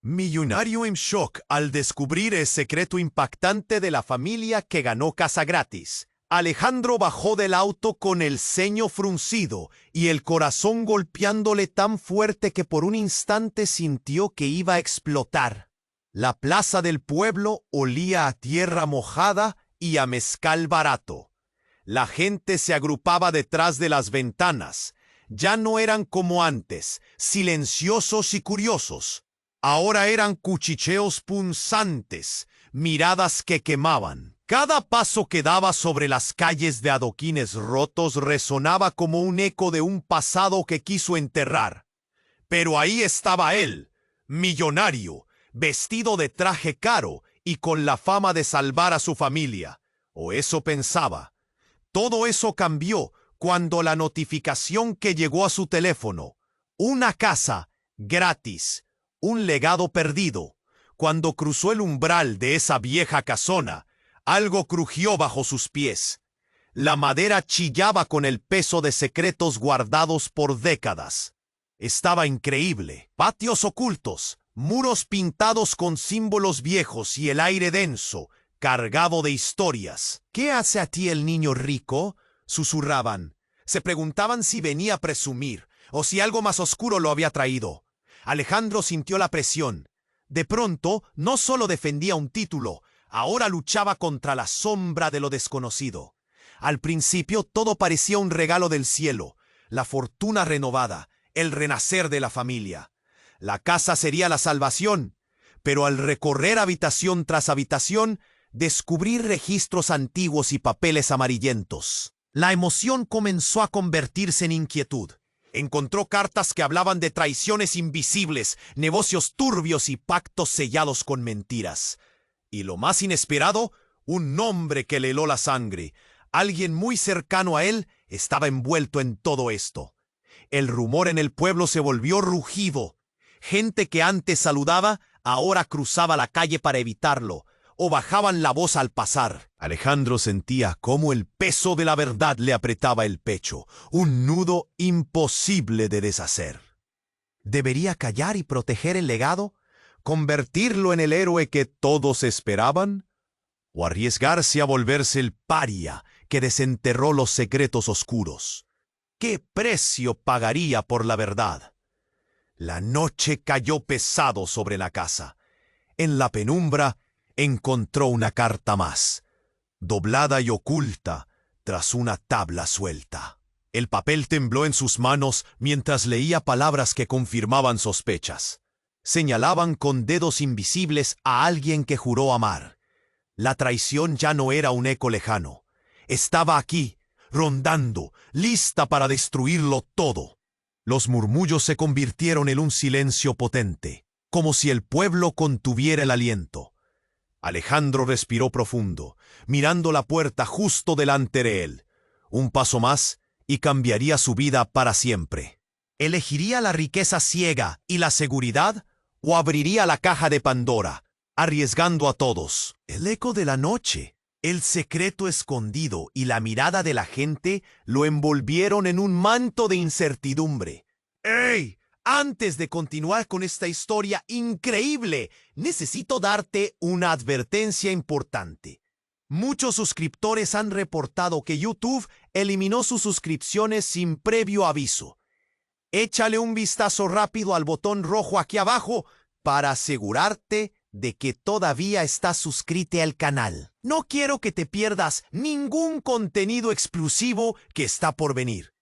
Millonario en shock al descubrir el secreto impactante de la familia que ganó casa gratis. Alejandro bajó del auto con el ceño fruncido y el corazón golpeándole tan fuerte que por un instante sintió que iba a explotar. La plaza del pueblo olía a tierra mojada y a mezcal barato. La gente se agrupaba detrás de las ventanas. Ya no eran como antes, silenciosos y curiosos. Ahora eran cuchicheos punzantes, miradas que quemaban. Cada paso que daba sobre las calles de adoquines rotos resonaba como un eco de un pasado que quiso enterrar. Pero ahí estaba él, millonario, vestido de traje caro y con la fama de salvar a su familia. O eso pensaba. Todo eso cambió cuando la notificación que llegó a su teléfono, una casa gratis, un legado perdido. Cuando cruzó el umbral de esa vieja casona, algo crujió bajo sus pies. La madera chillaba con el peso de secretos guardados por décadas. Estaba increíble. Patios ocultos, muros pintados con símbolos viejos y el aire denso, cargado de historias. ¿Qué hace a ti el niño rico?, susurraban. Se preguntaban si venía a presumir o si algo más oscuro lo había traído. Alejandro sintió la presión. De pronto, no solo defendía un título, ahora luchaba contra la sombra de lo desconocido. Al principio todo parecía un regalo del cielo, la fortuna renovada, el renacer de la familia. La casa sería la salvación, pero al recorrer habitación tras habitación, descubrí registros antiguos y papeles amarillentos. La emoción comenzó a convertirse en inquietud. Encontró cartas que hablaban de traiciones invisibles, negocios turbios y pactos sellados con mentiras. Y lo más inesperado, un nombre que le heló la sangre. Alguien muy cercano a él estaba envuelto en todo esto. El rumor en el pueblo se volvió rugido. Gente que antes saludaba, ahora cruzaba la calle para evitarlo, o bajaban la voz al pasar. Alejandro sentía cómo el peso de la verdad le apretaba el pecho, un nudo imposible de deshacer. ¿Debería callar y proteger el legado? ¿Convertirlo en el héroe que todos esperaban? ¿O arriesgarse a volverse el paria que desenterró los secretos oscuros? ¿Qué precio pagaría por la verdad? La noche cayó pesado sobre la casa. En la penumbra encontró una carta más, doblada y oculta tras una tabla suelta. El papel tembló en sus manos mientras leía palabras que confirmaban sospechas. Señalaban con dedos invisibles a alguien que juró amar. La traición ya no era un eco lejano. Estaba aquí, rondando, lista para destruirlo todo. Los murmullos se convirtieron en un silencio potente, como si el pueblo contuviera el aliento. Alejandro respiró profundo, mirando la puerta justo delante de él. Un paso más y cambiaría su vida para siempre. ¿Elegiría la riqueza ciega y la seguridad o abriría la caja de Pandora, arriesgando a todos? El eco de la noche, el secreto escondido y la mirada de la gente lo envolvieron en un manto de incertidumbre. ¡Ey! Antes de continuar con esta historia increíble, necesito darte una advertencia importante. Muchos suscriptores han reportado que YouTube eliminó sus suscripciones sin previo aviso. Échale un vistazo rápido al botón rojo aquí abajo para asegurarte de que todavía estás suscrito al canal. No quiero que te pierdas ningún contenido exclusivo que está por venir.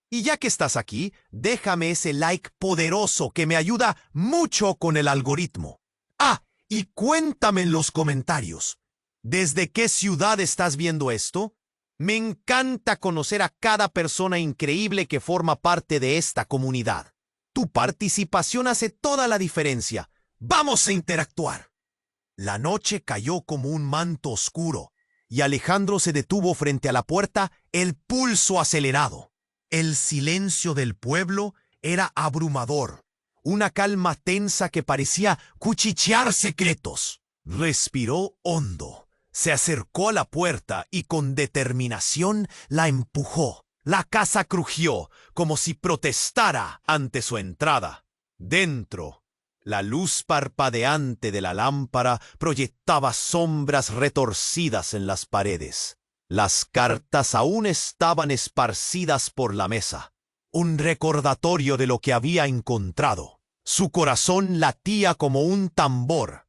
Y ya que estás aquí, déjame ese like poderoso que me ayuda mucho con el algoritmo. Ah, y cuéntame en los comentarios, ¿desde qué ciudad estás viendo esto? Me encanta conocer a cada persona increíble que forma parte de esta comunidad. Tu participación hace toda la diferencia. ¡Vamos a interactuar! La noche cayó como un manto oscuro, y Alejandro se detuvo frente a la puerta, el pulso acelerado. El silencio del pueblo era abrumador, una calma tensa que parecía cuchichear secretos. Respiró hondo, se acercó a la puerta y con determinación la empujó. La casa crujió, como si protestara ante su entrada. Dentro, La luz parpadeante de la lámpara proyectaba sombras retorcidas en las paredes. Las cartas aún estaban esparcidas por la mesa. Un recordatorio de lo que había encontrado. Su corazón latía como un tambor.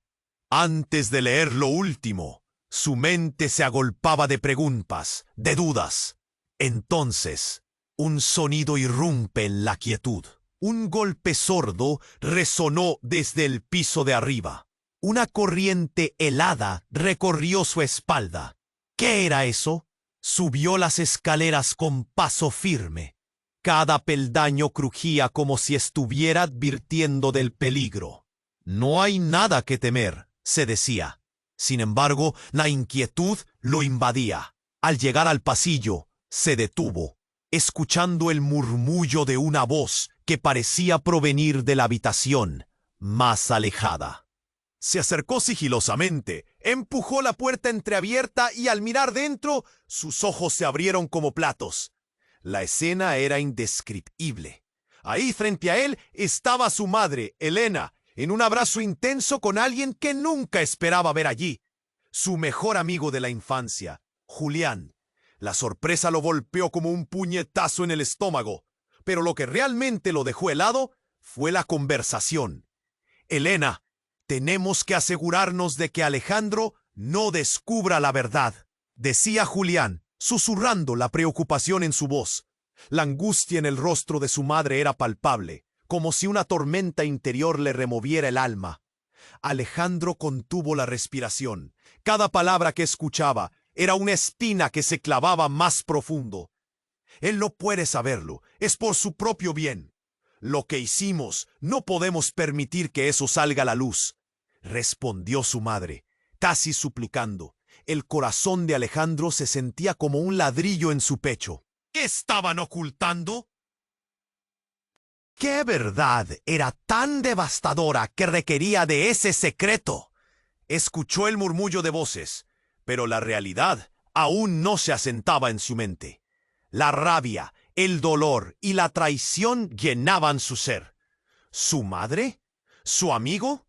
Antes de leer lo último, su mente se agolpaba de preguntas, de dudas. Entonces, un sonido irrumpe en la quietud. Un golpe sordo resonó desde el piso de arriba. Una corriente helada recorrió su espalda. ¿Qué era eso? Subió las escaleras con paso firme. Cada peldaño crujía como si estuviera advirtiendo del peligro. No hay nada que temer, se decía. Sin embargo, la inquietud lo invadía. Al llegar al pasillo, se detuvo, escuchando el murmullo de una voz que parecía provenir de la habitación más alejada. Se acercó sigilosamente, empujó la puerta entreabierta y al mirar dentro, sus ojos se abrieron como platos. La escena era indescriptible. Ahí frente a él estaba su madre, Elena, en un abrazo intenso con alguien que nunca esperaba ver allí. Su mejor amigo de la infancia, Julián. La sorpresa lo golpeó como un puñetazo en el estómago, pero lo que realmente lo dejó helado fue la conversación. Elena, tenemos que asegurarnos de que Alejandro no descubra la verdad, decía Julián, susurrando la preocupación en su voz. La angustia en el rostro de su madre era palpable, como si una tormenta interior le removiera el alma. Alejandro contuvo la respiración. Cada palabra que escuchaba era una espina que se clavaba más profundo. Él no puede saberlo, es por su propio bien. Lo que hicimos, no podemos permitir que eso salga a la luz, respondió su madre, casi suplicando. El corazón de Alejandro se sentía como un ladrillo en su pecho. ¿Qué estaban ocultando? ¿Qué verdad era tan devastadora que requería de ese secreto? Escuchó el murmullo de voces, pero la realidad aún no se asentaba en su mente. La rabia, el dolor y la traición llenaban su ser. ¿Su madre? ¿Su amigo?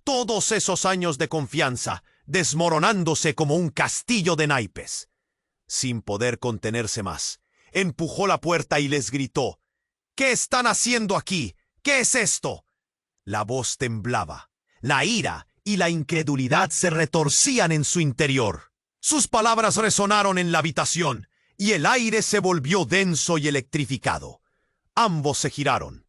Todos esos años de confianza, desmoronándose como un castillo de naipes. Sin poder contenerse más, empujó la puerta y les gritó: ¿Qué están haciendo aquí? ¿Qué es esto? La voz temblaba. La ira y la incredulidad se retorcían en su interior. Sus palabras resonaron en la habitación y el aire se volvió denso y electrificado. Ambos se giraron,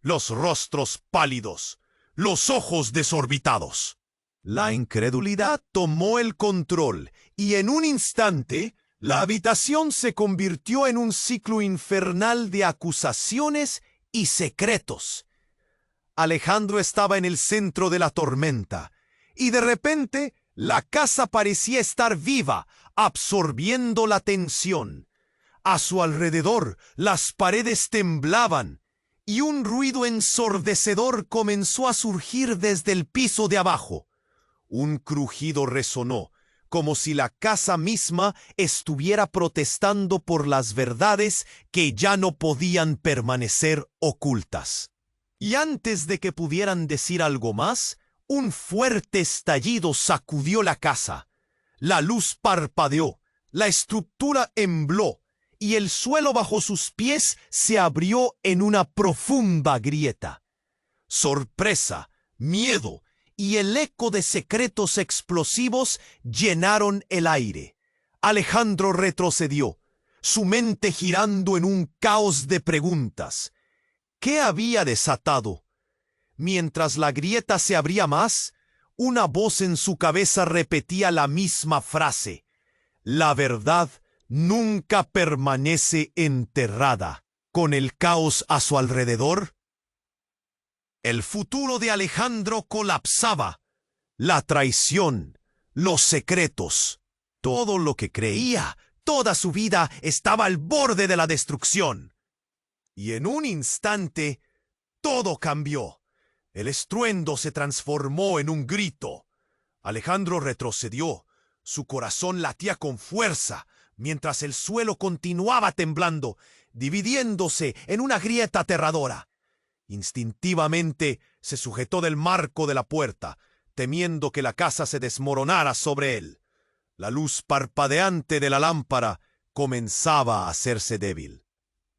los rostros pálidos, los ojos desorbitados. La incredulidad tomó el control y en un instante la habitación se convirtió en un ciclo infernal de acusaciones y secretos. Alejandro estaba en el centro de la tormenta y de repente la casa parecía estar viva, absorbiendo la tensión. A su alrededor las paredes temblaban y un ruido ensordecedor comenzó a surgir desde el piso de abajo. Un crujido resonó, como si la casa misma estuviera protestando por las verdades que ya no podían permanecer ocultas. Y antes de que pudieran decir algo más, un fuerte estallido sacudió la casa. La luz parpadeó, la estructura embló, y el suelo bajo sus pies se abrió en una profunda grieta. Sorpresa, miedo y el eco de secretos explosivos llenaron el aire. Alejandro retrocedió, su mente girando en un caos de preguntas. ¿Qué había desatado? Mientras la grieta se abría más, una voz en su cabeza repetía la misma frase: la verdad nunca permanece enterrada. Con el caos a su alrededor, el futuro de Alejandro colapsaba. La traición, los secretos, todo lo que creía, toda su vida estaba al borde de la destrucción. Y en un instante, todo cambió. El estruendo se transformó en un grito. Alejandro retrocedió. Su corazón latía con fuerza, mientras el suelo continuaba temblando, dividiéndose en una grieta aterradora. Instintivamente se sujetó del marco de la puerta, temiendo que la casa se desmoronara sobre él. La luz parpadeante de la lámpara comenzaba a hacerse débil,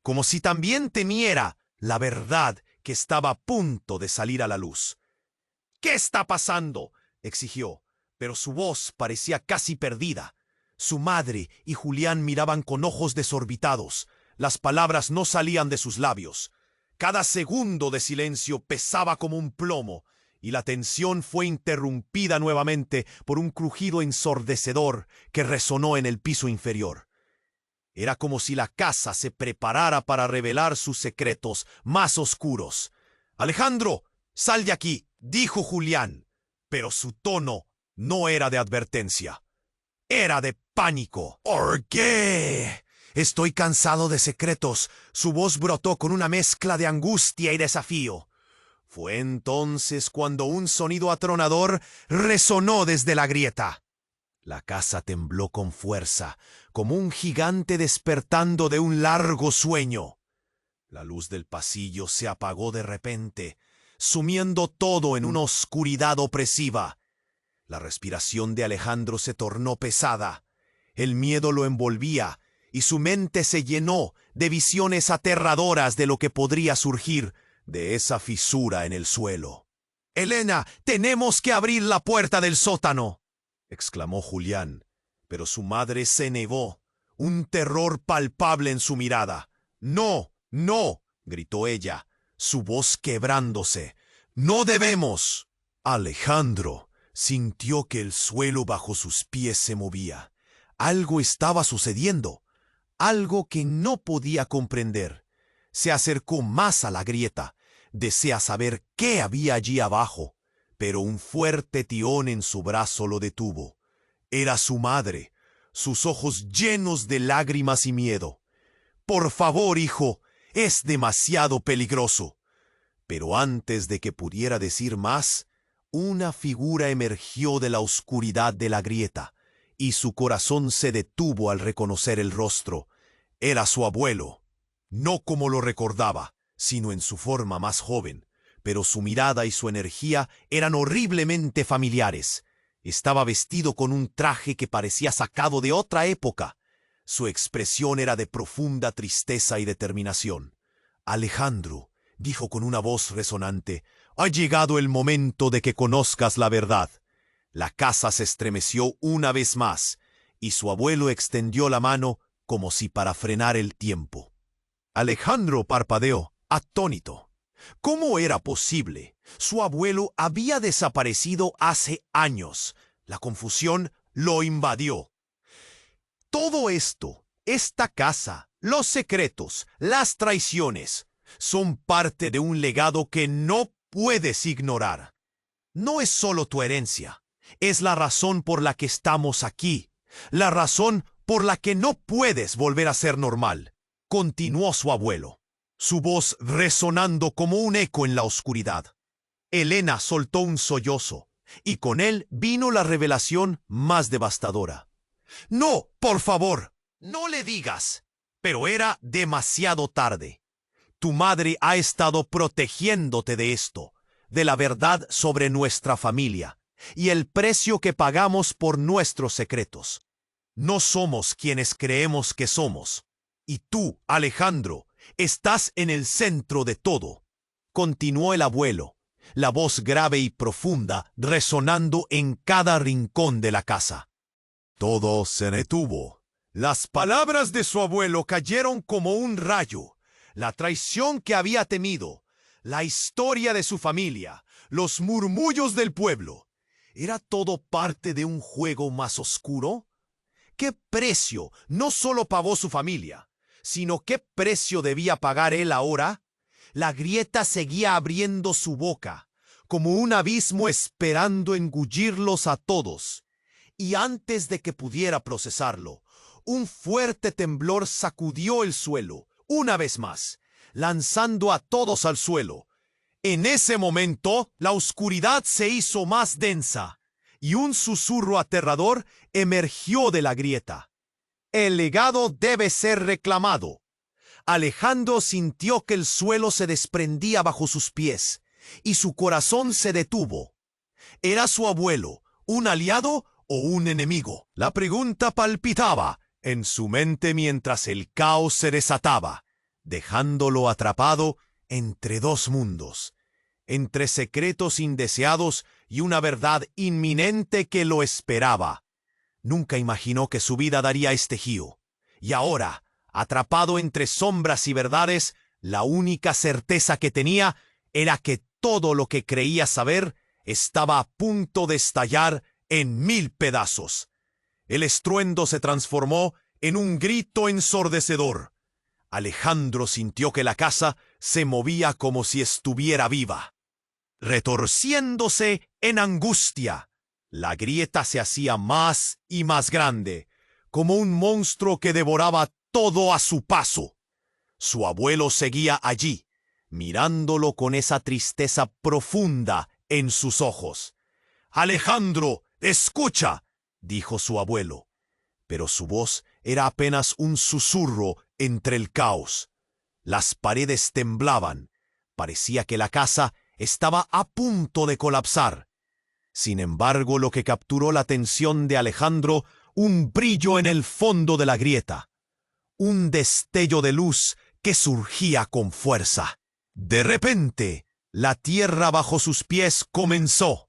como si también temiera la verdad que estaba a punto de salir a la luz. «¿Qué está pasando?», exigió, pero su voz parecía casi perdida. Su madre y Julián miraban con ojos desorbitados. Las palabras no salían de sus labios. Cada segundo de silencio pesaba como un plomo, y la tensión fue interrumpida nuevamente por un crujido ensordecedor que resonó en el piso inferior. Era como si la casa se preparara para revelar sus secretos más oscuros. «Alejandro, sal de aquí», dijo Julián, pero su tono no era de advertencia. Era de pánico. «¿Por qué? Estoy cansado de secretos». Su voz brotó con una mezcla de angustia y desafío. Fue entonces cuando un sonido atronador resonó desde la grieta. La casa tembló con fuerza, como un gigante despertando de un largo sueño. La luz del pasillo se apagó de repente, sumiendo todo en una oscuridad opresiva. La respiración de Alejandro se tornó pesada. El miedo lo envolvía y su mente se llenó de visiones aterradoras de lo que podría surgir de esa fisura en el suelo. «Elena, tenemos que abrir la puerta del sótano», exclamó Julián, pero su madre se negó, un terror palpable en su mirada. «No, no», gritó ella, su voz quebrándose. «No debemos». Alejandro sintió que el suelo bajo sus pies se movía. Algo estaba sucediendo, algo que no podía comprender. Se acercó más a la grieta. Desea saber qué había allí abajo, pero un fuerte tirón en su brazo lo detuvo. Era su madre, sus ojos llenos de lágrimas y miedo. «Por favor, hijo, es demasiado peligroso». Pero antes de que pudiera decir más, una figura emergió de la oscuridad de la grieta, y su corazón se detuvo al reconocer el rostro. Era su abuelo, no como lo recordaba, sino en su forma más joven, pero su mirada y su energía eran horriblemente familiares. Estaba vestido con un traje que parecía sacado de otra época. Su expresión era de profunda tristeza y determinación. «Alejandro», dijo con una voz resonante, «ha llegado el momento de que conozcas la verdad». La casa se estremeció una vez más, y su abuelo extendió la mano como si para frenar el tiempo. Alejandro parpadeó, atónito. ¿Cómo era posible? Su abuelo había desaparecido hace años. La confusión lo invadió. Todo esto, esta casa, los secretos, las traiciones, son parte de un legado que no puedes ignorar. No es solo tu herencia, es la razón por la que estamos aquí, la razón por la que no puedes volver a ser normal, continuó su abuelo, su voz resonando como un eco en la oscuridad. Elena soltó un sollozo, y con él vino la revelación más devastadora. «No, por favor, no le digas». Pero era demasiado tarde. Tu madre ha estado protegiéndote de esto, de la verdad sobre nuestra familia, y el precio que pagamos por nuestros secretos. No somos quienes creemos que somos. Y tú, Alejandro, estás en el centro de todo. Continuó el abuelo, la voz grave y profunda resonando en cada rincón de la casa. Todo se detuvo. Las palabras de su abuelo cayeron como un rayo. La traición que había temido, la historia de su familia, los murmullos del pueblo. ¿Era todo parte de un juego más oscuro? ¿Qué precio no solo pagó su familia, sino qué precio debía pagar él ahora? La grieta seguía abriendo su boca, como un abismo esperando engullirlos a todos. Y antes de que pudiera procesarlo, un fuerte temblor sacudió el suelo, una vez más, lanzando a todos al suelo. En ese momento, la oscuridad se hizo más densa, y un susurro aterrador emergió de la grieta. «El legado debe ser reclamado. Alejandro sintió que el suelo se desprendía bajo sus pies, y su corazón se detuvo. ¿Era su abuelo un aliado o un enemigo? La pregunta palpitaba en su mente mientras el caos se desataba, dejándolo atrapado entre dos mundos, entre secretos indeseados y una verdad inminente que lo esperaba. Nunca imaginó que su vida daría este giro, y ahora, atrapado entre sombras y verdades, la única certeza que tenía era que todo lo que creía saber estaba a punto de estallar en 1000 pedazos. El estruendo se transformó en un grito ensordecedor. Alejandro sintió que la casa se movía como si estuviera viva. Retorciéndose en angustia, la grieta se hacía más y más grande, como un monstruo que devoraba todo a su paso. Su abuelo seguía allí, mirándolo con esa tristeza profunda en sus ojos. «Alejandro, escucha», dijo su abuelo, pero su voz era apenas un susurro entre el caos. Las paredes temblaban. Parecía que la casa estaba a punto de colapsar. Sin embargo, lo que capturó la atención de Alejandro, un brillo en el fondo de la grieta. Un destello de luz que surgía con fuerza. De repente, la tierra bajo sus pies comenzó.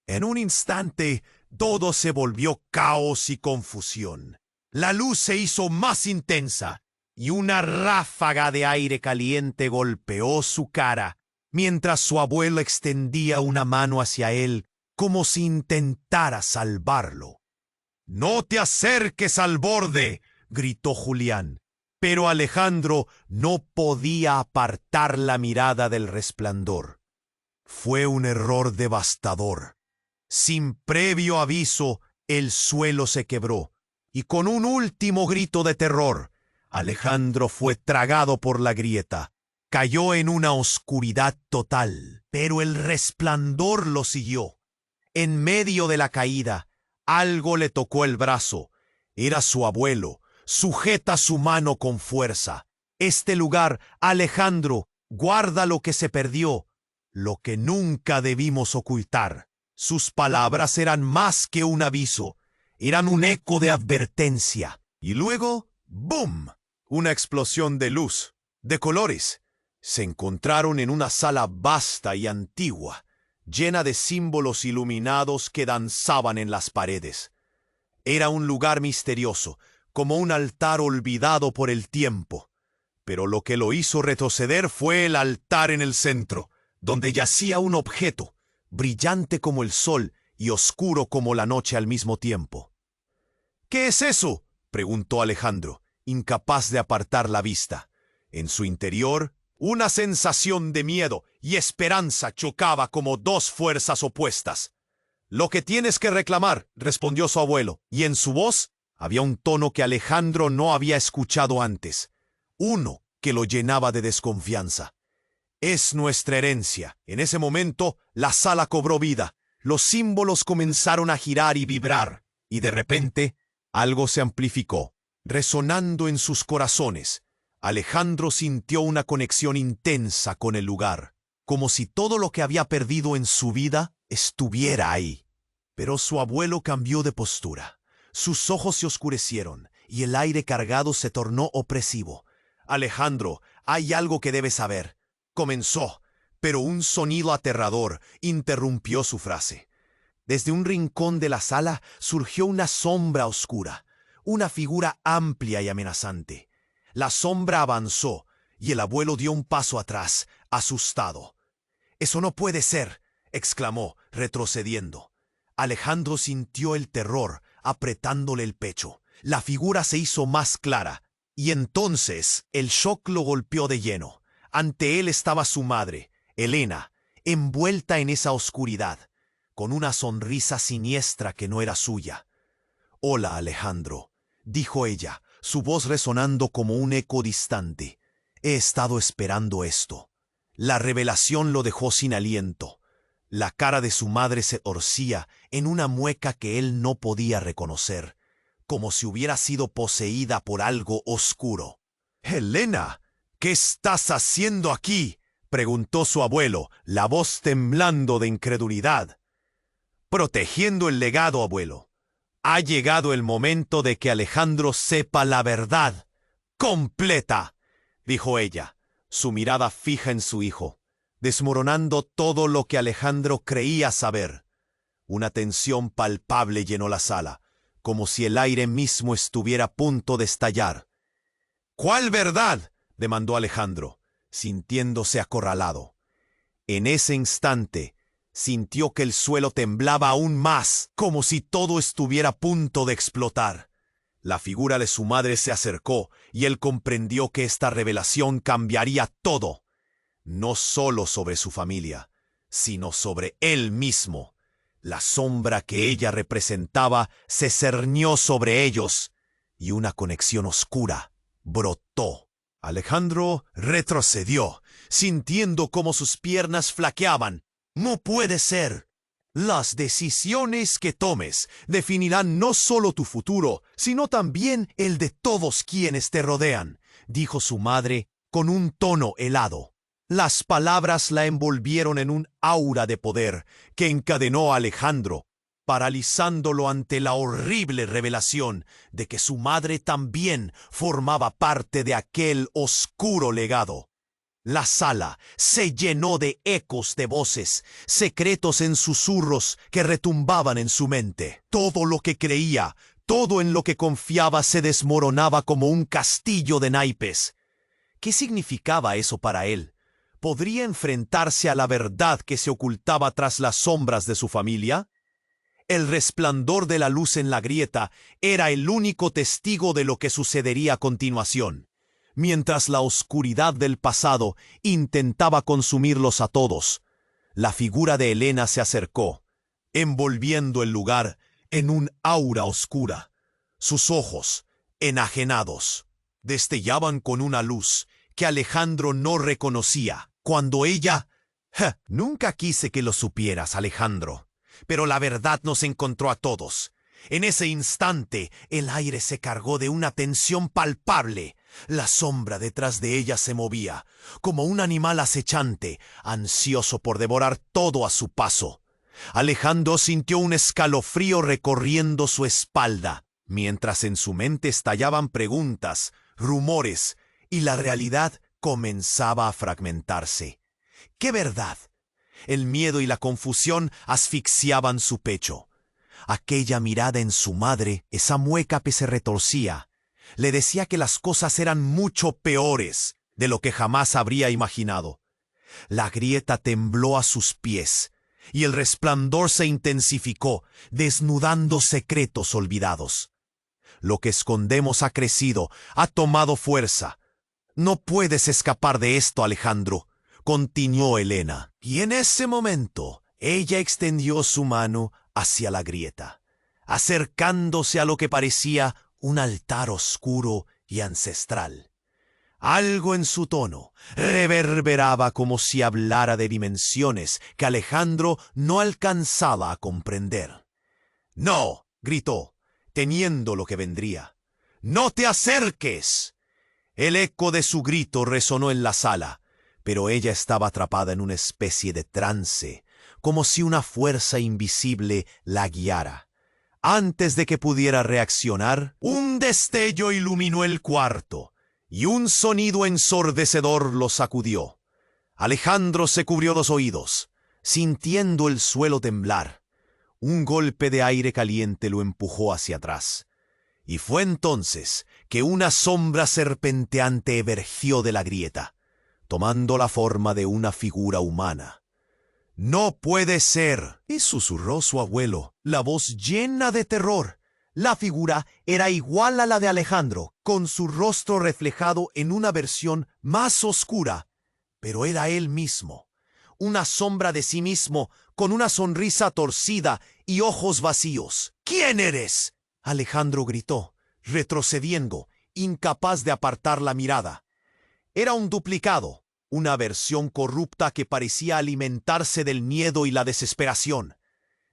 En un instante, todo se volvió caos y confusión. La luz se hizo más intensa y una ráfaga de aire caliente golpeó su cara, mientras su abuelo extendía una mano hacia él como si intentara salvarlo. «No te acerques al borde», gritó Julián, pero Alejandro no podía apartar la mirada del resplandor. Fue un error devastador. Sin previo aviso, el suelo se quebró, y con un último grito de terror, Alejandro fue tragado por la grieta. Cayó en una oscuridad total, pero el resplandor lo siguió. En medio de la caída, algo le tocó el brazo. Era su abuelo. Sujeta su mano con fuerza. «Este lugar, Alejandro, guarda lo que se perdió, lo que nunca debimos ocultar». Sus palabras eran más que un aviso, eran un eco de advertencia. Y luego, ¡bum!, una explosión de luz, de colores. Se encontraron en una sala vasta y antigua, llena de símbolos iluminados que danzaban en las paredes. Era un lugar misterioso, como un altar olvidado por el tiempo. Pero lo que lo hizo retroceder fue el altar en el centro, donde yacía un objeto, brillante como el sol y oscuro como la noche al mismo tiempo. «¿Qué es eso?», preguntó Alejandro, incapaz de apartar la vista. En su interior, una sensación de miedo y esperanza chocaba como dos fuerzas opuestas. «Lo que tienes que reclamar», respondió su abuelo, y en su voz había un tono que Alejandro no había escuchado antes, uno que lo llenaba de desconfianza. «Es nuestra herencia». En ese momento, la sala cobró vida. Los símbolos comenzaron a girar y vibrar, y de repente, algo se amplificó, resonando en sus corazones. Alejandro sintió una conexión intensa con el lugar, como si todo lo que había perdido en su vida estuviera ahí. Pero su abuelo cambió de postura. Sus ojos se oscurecieron, y el aire cargado se tornó opresivo. «Alejandro, hay algo que debes saber», comenzó, pero un sonido aterrador interrumpió su frase. Desde un rincón de la sala surgió una sombra oscura, una figura amplia y amenazante. La sombra avanzó, y el abuelo dio un paso atrás, asustado. «Eso no puede ser», exclamó, retrocediendo. Alejandro sintió el terror apretándole el pecho. La figura se hizo más clara, y entonces el shock lo golpeó de lleno. Ante él estaba su madre, Elena, envuelta en esa oscuridad, con una sonrisa siniestra que no era suya. «Hola, Alejandro», dijo ella, su voz resonando como un eco distante. «He estado esperando esto». La revelación lo dejó sin aliento. La cara de su madre se torcía en una mueca que él no podía reconocer, como si hubiera sido poseída por algo oscuro. «Helena», ¿Qué estás haciendo aquí?, preguntó su abuelo, la voz temblando de incredulidad. Protegiendo el legado, abuelo. Ha llegado el momento de que Alejandro sepa la verdad completa, dijo ella, su mirada fija en su hijo, desmoronando todo lo que Alejandro creía saber. Una tensión palpable llenó la sala, como si el aire mismo estuviera a punto de estallar. ¿Cuál verdad?, demandó Alejandro, sintiéndose acorralado. En ese instante, sintió que el suelo temblaba aún más, como si todo estuviera a punto de explotar. La figura de su madre se acercó y él comprendió que esta revelación cambiaría todo, no solo sobre su familia, sino sobre él mismo. La sombra que ella representaba se cernió sobre ellos y una conexión oscura brotó. Alejandro retrocedió, sintiendo cómo sus piernas flaqueaban. No puede ser. Las decisiones que tomes definirán no solo tu futuro, sino también el de todos quienes te rodean, dijo su madre con un tono helado. Las palabras la envolvieron en un aura de poder que encadenó a Alejandro, paralizándolo ante la horrible revelación de que su madre también formaba parte de aquel oscuro legado. La sala se llenó de ecos de voces, secretos en susurros que retumbaban en su mente. Todo lo que creía, todo en lo que confiaba se desmoronaba como un castillo de naipes. ¿Qué significaba eso para él? ¿Podría enfrentarse a la verdad que se ocultaba tras las sombras de su familia? El resplandor de la luz en la grieta era el único testigo de lo que sucedería a continuación, mientras la oscuridad del pasado intentaba consumirlos a todos. La figura de Elena se acercó, envolviendo el lugar en un aura oscura. Sus ojos, enajenados, destellaban con una luz que Alejandro no reconocía. Cuando ella... Nunca quise que lo supieras, Alejandro, pero la verdad nos encontró a todos. En ese instante, el aire se cargó de una tensión palpable. La sombra detrás de ella se movía, como un animal acechante, ansioso por devorar todo a su paso. Alejandro sintió un escalofrío recorriendo su espalda, mientras en su mente estallaban preguntas, rumores, y la realidad comenzaba a fragmentarse. ¿Qué verdad? El miedo y la confusión asfixiaban su pecho. Aquella mirada en su madre, esa mueca que se retorcía, le decía que las cosas eran mucho peores de lo que jamás habría imaginado. La grieta tembló a sus pies y el resplandor se intensificó, desnudando secretos olvidados. Lo que escondemos ha crecido, ha tomado fuerza. No puedes escapar de esto, Alejandro, continuó Elena. Y en ese momento, ella extendió su mano hacia la grieta, acercándose a lo que parecía un altar oscuro y ancestral. Algo en su tono reverberaba como si hablara de dimensiones que Alejandro no alcanzaba a comprender. «¡No!», gritó, temiendo lo que vendría. «¡No te acerques!». El eco de su grito resonó en la sala, pero ella estaba atrapada en una especie de trance, como si una fuerza invisible la guiara. Antes de que pudiera reaccionar, un destello iluminó el cuarto, y un sonido ensordecedor lo sacudió. Alejandro se cubrió los oídos, sintiendo el suelo temblar. Un golpe de aire caliente lo empujó hacia atrás. Y fue entonces que una sombra serpenteante emergió de la grieta, tomando la forma de una figura humana. «¡No puede ser!», y susurró su abuelo, la voz llena de terror. La figura era igual a la de Alejandro, con su rostro reflejado en una versión más oscura, pero era él mismo, una sombra de sí mismo, con una sonrisa torcida y ojos vacíos. «¿Quién eres?», Alejandro gritó, retrocediendo, incapaz de apartar la mirada. Era un duplicado, una versión corrupta que parecía alimentarse del miedo y la desesperación.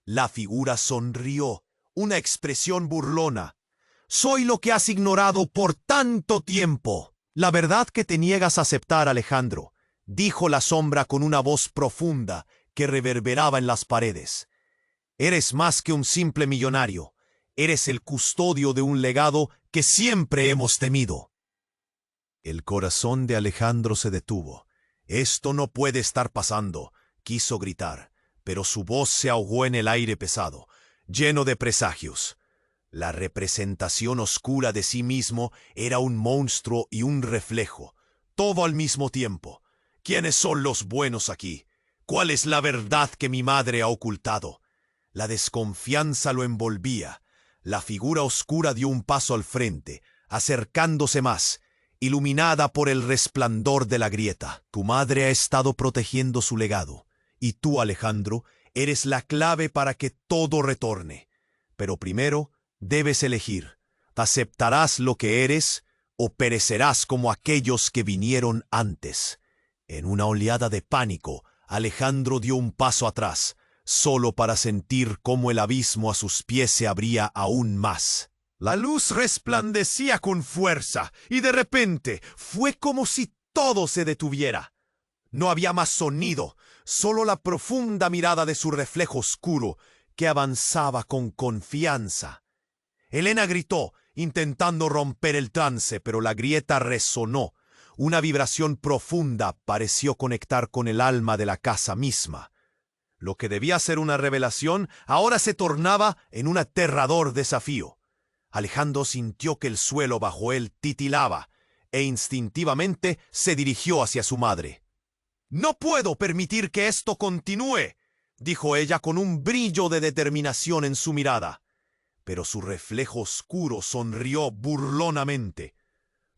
La figura sonrió, una expresión burlona. «Soy lo que has ignorado por tanto tiempo». La verdad que te niegas a aceptar, Alejandro, dijo la sombra con una voz profunda que reverberaba en las paredes. Eres más que un simple millonario. Eres el custodio de un legado que siempre hemos temido. El corazón de Alejandro se detuvo. Esto no puede estar pasando, quiso gritar, pero su voz se ahogó en el aire pesado, lleno de presagios. La representación oscura de sí mismo era un monstruo y un reflejo, todo al mismo tiempo. ¿Quiénes son los buenos aquí? ¿Cuál es la verdad que mi madre ha ocultado? La desconfianza lo envolvía. La figura oscura dio un paso al frente, acercándose más, iluminada por el resplandor de la grieta. Tu madre ha estado protegiendo su legado, y tú, Alejandro, eres la clave para que todo retorne. Pero primero debes elegir. ¿Aceptarás lo que eres o perecerás como aquellos que vinieron antes? En una oleada de pánico, Alejandro dio un paso atrás, solo para sentir cómo el abismo a sus pies se abría aún más. La luz resplandecía con fuerza, y de repente fue como si todo se detuviera. No había más sonido, solo la profunda mirada de su reflejo oscuro, que avanzaba con confianza. Elena gritó, intentando romper el trance, pero la grieta resonó. Una vibración profunda pareció conectar con el alma de la casa misma. Lo que debía ser una revelación ahora se tornaba en un aterrador desafío. Alejandro sintió que el suelo bajo él titilaba, e instintivamente se dirigió hacia su madre. «No puedo permitir que esto continúe», dijo ella con un brillo de determinación en su mirada. Pero su reflejo oscuro sonrió burlonamente.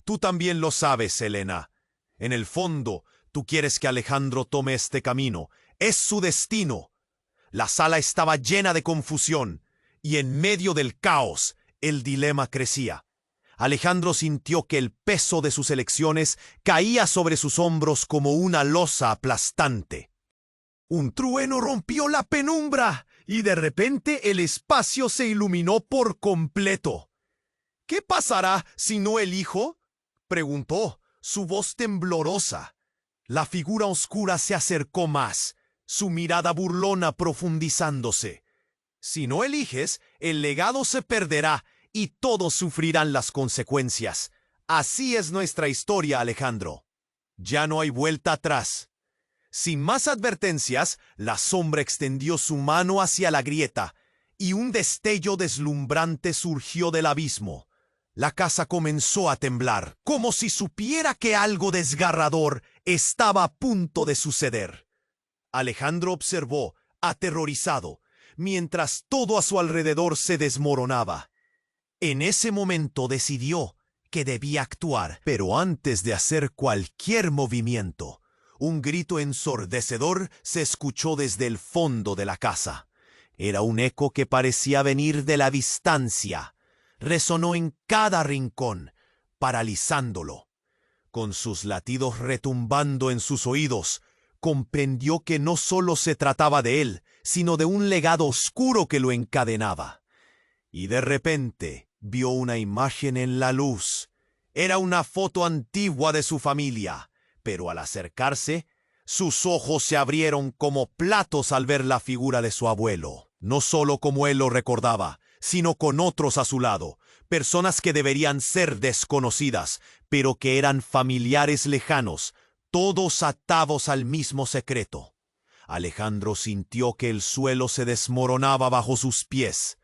«Tú también lo sabes, Elena. En el fondo, tú quieres que Alejandro tome este camino. Es su destino». La sala estaba llena de confusión, y en medio del caos, el dilema crecía. Alejandro sintió que el peso de sus elecciones caía sobre sus hombros como una losa aplastante. Un trueno rompió la penumbra, y de repente el espacio se iluminó por completo. «¿Qué pasará si no elijo?», preguntó, su voz temblorosa. La figura oscura se acercó más, su mirada burlona profundizándose. «Si no eliges, el legado se perderá y todos sufrirán las consecuencias. Así es nuestra historia, Alejandro. Ya no hay vuelta atrás». Sin más advertencias, la sombra extendió su mano hacia la grieta, y un destello deslumbrante surgió del abismo. La casa comenzó a temblar, como si supiera que algo desgarrador estaba a punto de suceder. Alejandro observó, aterrorizado, mientras todo a su alrededor se desmoronaba. En ese momento decidió que debía actuar, pero antes de hacer cualquier movimiento, un grito ensordecedor se escuchó desde el fondo de la casa. Era un eco que parecía venir de la distancia. Resonó en cada rincón, paralizándolo. Con sus latidos retumbando en sus oídos, comprendió que no solo se trataba de él, sino de un legado oscuro que lo encadenaba. Y de repente vio una imagen en la luz. Era una foto antigua de su familia, pero al acercarse, sus ojos se abrieron como platos al ver la figura de su abuelo. No solo como él lo recordaba, sino con otros a su lado, personas que deberían ser desconocidas, pero que eran familiares lejanos, todos atados al mismo secreto. Alejandro sintió que el suelo se desmoronaba bajo sus pies.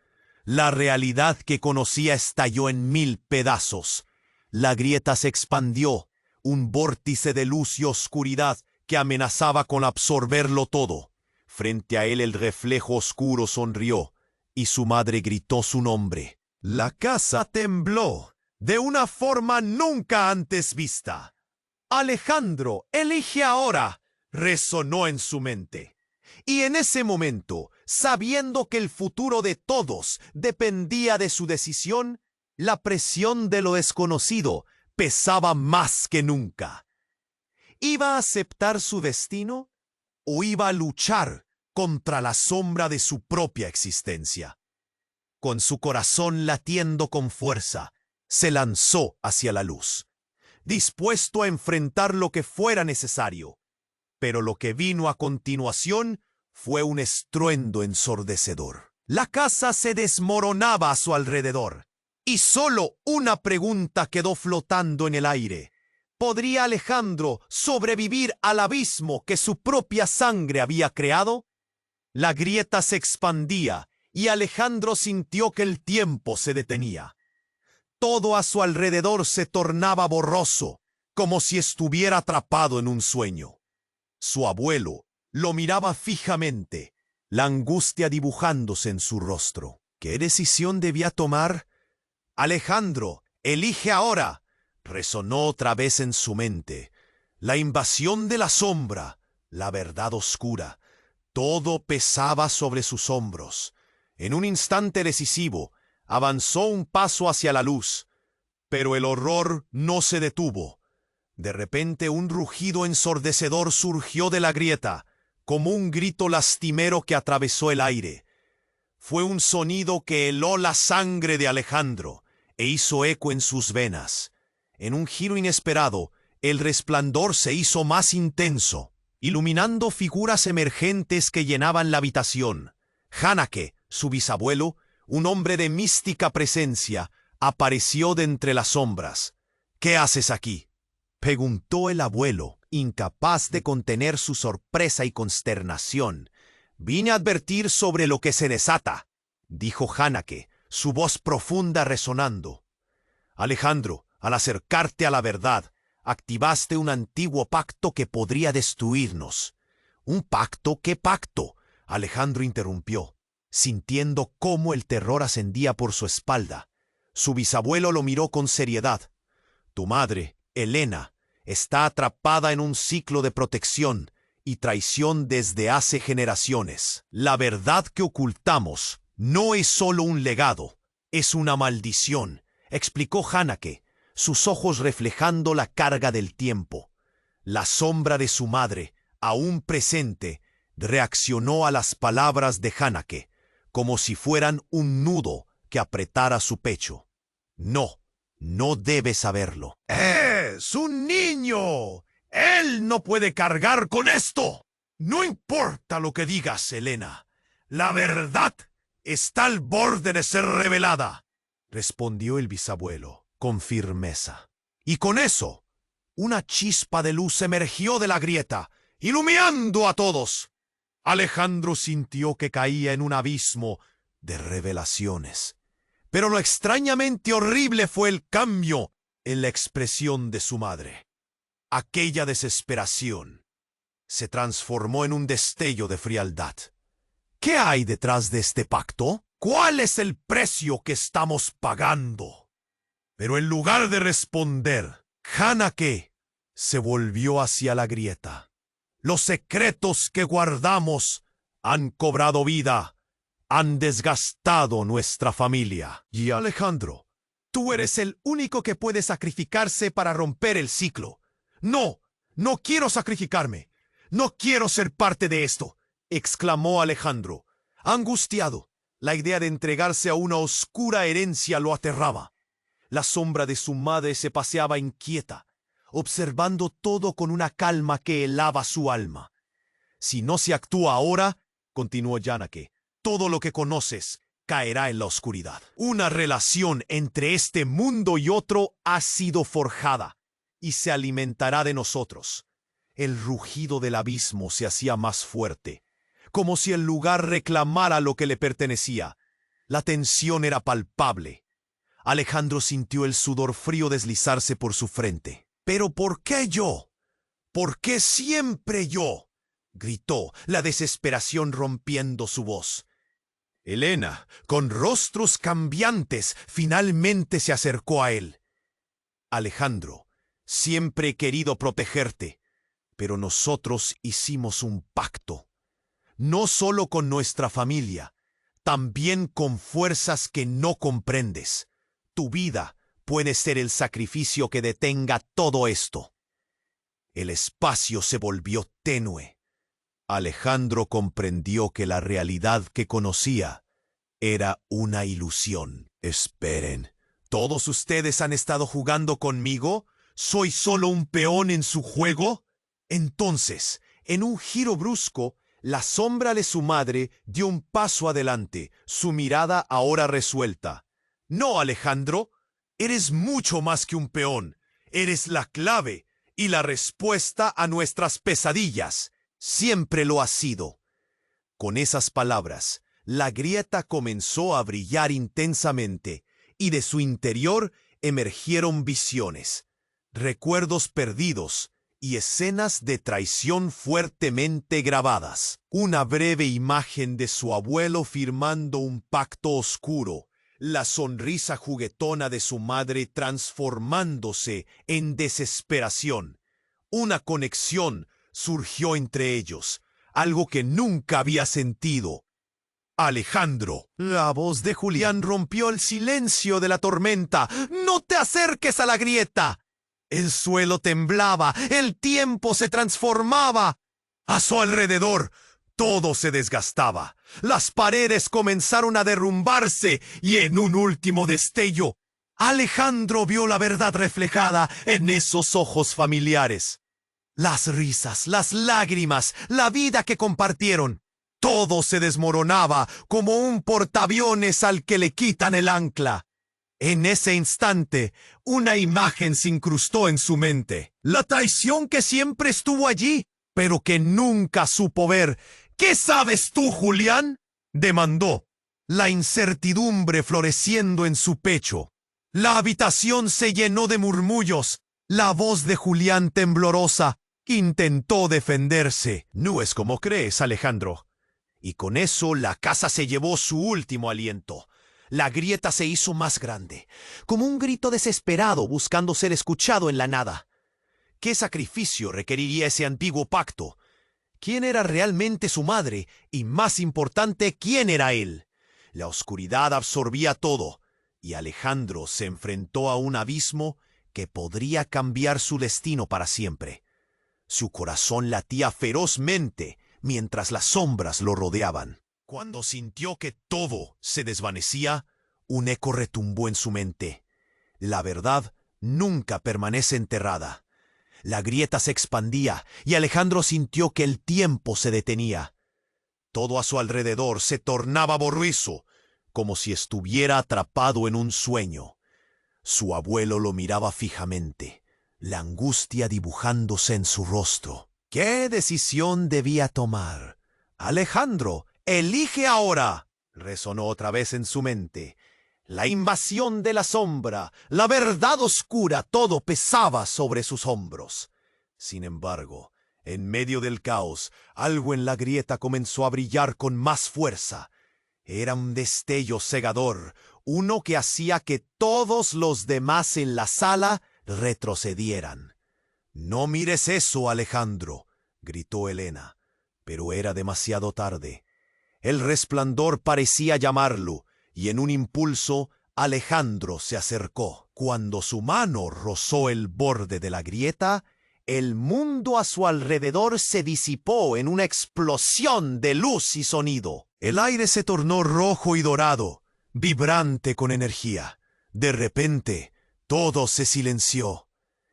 La realidad que conocía estalló en 1000 pedazos. La grieta se expandió, un vórtice de luz y oscuridad que amenazaba con absorberlo todo. Frente a él el reflejo oscuro sonrió, y su madre gritó su nombre. La casa tembló, de una forma nunca antes vista. «Alejandro, elige ahora», resonó en su mente. Y en ese momento, sabiendo que el futuro de todos dependía de su decisión, la presión de lo desconocido pesaba más que nunca. ¿Iba a aceptar su destino o iba a luchar contra la sombra de su propia existencia? Con su corazón latiendo con fuerza, se lanzó hacia la luz. dispuesto a enfrentar lo que fuera necesario. Pero lo que vino a continuación fue un estruendo ensordecedor. La casa se desmoronaba a su alrededor, y solo una pregunta quedó flotando en el aire. ¿Podría Alejandro sobrevivir al abismo que su propia sangre había creado? La grieta se expandía y Alejandro sintió que el tiempo se detenía. Todo a su alrededor se tornaba borroso, como si estuviera atrapado en un sueño. Su abuelo lo miraba fijamente, la angustia dibujándose en su rostro. ¿Qué decisión debía tomar? «Alejandro, elige ahora», resonó otra vez en su mente. La invasión de la sombra, la verdad oscura, todo pesaba sobre sus hombros. En un instante decisivo, avanzó un paso hacia la luz, pero el horror no se detuvo. De repente un rugido ensordecedor surgió de la grieta, como un grito lastimero que atravesó el aire. Fue un sonido que heló la sangre de Alejandro e hizo eco en sus venas. En un giro inesperado, el resplandor se hizo más intenso, iluminando figuras emergentes que llenaban la habitación. Hanake, su bisabuelo, un hombre de mística presencia, apareció de entre las sombras. «¿Qué haces aquí?», preguntó el abuelo, incapaz de contener su sorpresa y consternación. «Vine a advertir sobre lo que se desata», dijo Hanake, su voz profunda resonando. «Alejandro, al acercarte a la verdad, activaste un antiguo pacto que podría destruirnos». «¿Un pacto? ¿Qué pacto?», Alejandro interrumpió, sintiendo cómo el terror ascendía por su espalda. Su bisabuelo lo miró con seriedad. «Tu madre, Elena, está atrapada en un ciclo de protección y traición desde hace generaciones. La verdad que ocultamos no es solo un legado, es una maldición», explicó Hanake, sus ojos reflejando la carga del tiempo. La sombra de su madre, aún presente, reaccionó a las palabras de Hanake, como si fueran un nudo que apretara su pecho. «No, no debe saberlo». «¡Es un niño! Él no puede cargar con esto». «No importa lo que digas, Elena. La verdad está al borde de ser revelada», respondió el bisabuelo con firmeza. Y con eso, una chispa de luz emergió de la grieta, iluminando a todos. Alejandro sintió que caía en un abismo de revelaciones. Pero lo extrañamente horrible fue el cambio en la expresión de su madre. Aquella desesperación se transformó en un destello de frialdad. «¿Qué hay detrás de este pacto? ¿Cuál es el precio que estamos pagando?». Pero en lugar de responder, Hanake se volvió hacia la grieta. «Los secretos que guardamos han cobrado vida, han desgastado nuestra familia. Y Alejandro, tú eres el único que puede sacrificarse para romper el ciclo». «No, no quiero sacrificarme. No quiero ser parte de esto», exclamó Alejandro, angustiado. La idea de entregarse a una oscura herencia lo aterraba. La sombra de su madre se paseaba inquieta, observando todo con una calma que helaba su alma. «Si no se actúa ahora», continuó Hanake, «todo lo que conoces caerá en la oscuridad. Una relación entre este mundo y otro ha sido forjada y se alimentará de nosotros». El rugido del abismo se hacía más fuerte, como si el lugar reclamara lo que le pertenecía. La tensión era palpable. Alejandro sintió el sudor frío deslizarse por su frente. «¿Pero por qué yo? ¿Por qué siempre yo?», gritó, la desesperación rompiendo su voz. Elena, con rostros cambiantes, finalmente se acercó a él. «Alejandro, siempre he querido protegerte, pero nosotros hicimos un pacto, no solo con nuestra familia, también con fuerzas que no comprendes. Tu vida puede ser el sacrificio que detenga todo esto». El espacio se volvió tenue. Alejandro comprendió que la realidad que conocía era una ilusión. «Esperen, ¿todos ustedes han estado jugando conmigo? ¿Soy solo un peón en su juego? Entonces, en un giro brusco, la sombra de su madre dio un paso adelante, su mirada ahora resuelta. No, Alejandro, eres mucho más que un peón. Eres la clave y la respuesta a nuestras pesadillas. Siempre lo has sido. Con esas palabras, la grieta comenzó a brillar intensamente y de su interior emergieron visiones, recuerdos perdidos y escenas de traición fuertemente grabadas. Una breve imagen de su abuelo firmando un pacto oscuro, la sonrisa juguetona de su madre transformándose en desesperación. Una conexión surgió entre ellos, algo que nunca había sentido. Alejandro. La voz de Julián rompió el silencio de la tormenta. ¡No te acerques a la grieta! El suelo temblaba, el tiempo se transformaba. A su alrededor, todo se desgastaba. Las paredes comenzaron a derrumbarse y en un último destello, Alejandro vio la verdad reflejada en esos ojos familiares. Las risas, las lágrimas, la vida que compartieron. Todo se desmoronaba como un portaaviones al que le quitan el ancla. En ese instante, una imagen se incrustó en su mente. La traición que siempre estuvo allí, pero que nunca supo ver. ¿Qué sabes tú, Julián?, demandó, la incertidumbre floreciendo en su pecho. La habitación se llenó de murmullos. La voz de Julián temblorosa intentó defenderse. No es como crees, Alejandro. Y con eso la casa se llevó su último aliento. La grieta se hizo más grande, como un grito desesperado buscando ser escuchado en la nada. ¿Qué sacrificio requeriría ese antiguo pacto? ¿Quién era realmente su madre? Y más importante, ¿quién era él? La oscuridad absorbía todo, y Alejandro se enfrentó a un abismo que podría cambiar su destino para siempre. Su corazón latía ferozmente mientras las sombras lo rodeaban. Cuando sintió que todo se desvanecía, un eco retumbó en su mente. La verdad nunca permanece enterrada. La grieta se expandía y Alejandro sintió que el tiempo se detenía. Todo a su alrededor se tornaba borroso, como si estuviera atrapado en un sueño. Su abuelo lo miraba fijamente, la angustia dibujándose en su rostro. ¿Qué decisión debía tomar? Alejandro, elige ahora, resonó otra vez en su mente. La invasión de la sombra, la verdad oscura, todo pesaba sobre sus hombros. Sin embargo, en medio del caos, algo en la grieta comenzó a brillar con más fuerza. Era un destello cegador, uno que hacía que todos los demás en la sala retrocedieran. «No mires eso, Alejandro», gritó Elena, pero era demasiado tarde. El resplandor parecía llamarlo, y en un impulso Alejandro se acercó. Cuando su mano rozó el borde de la grieta, el mundo a su alrededor se disipó en una explosión de luz y sonido. El aire se tornó rojo y dorado, vibrante con energía. De repente, todo se silenció.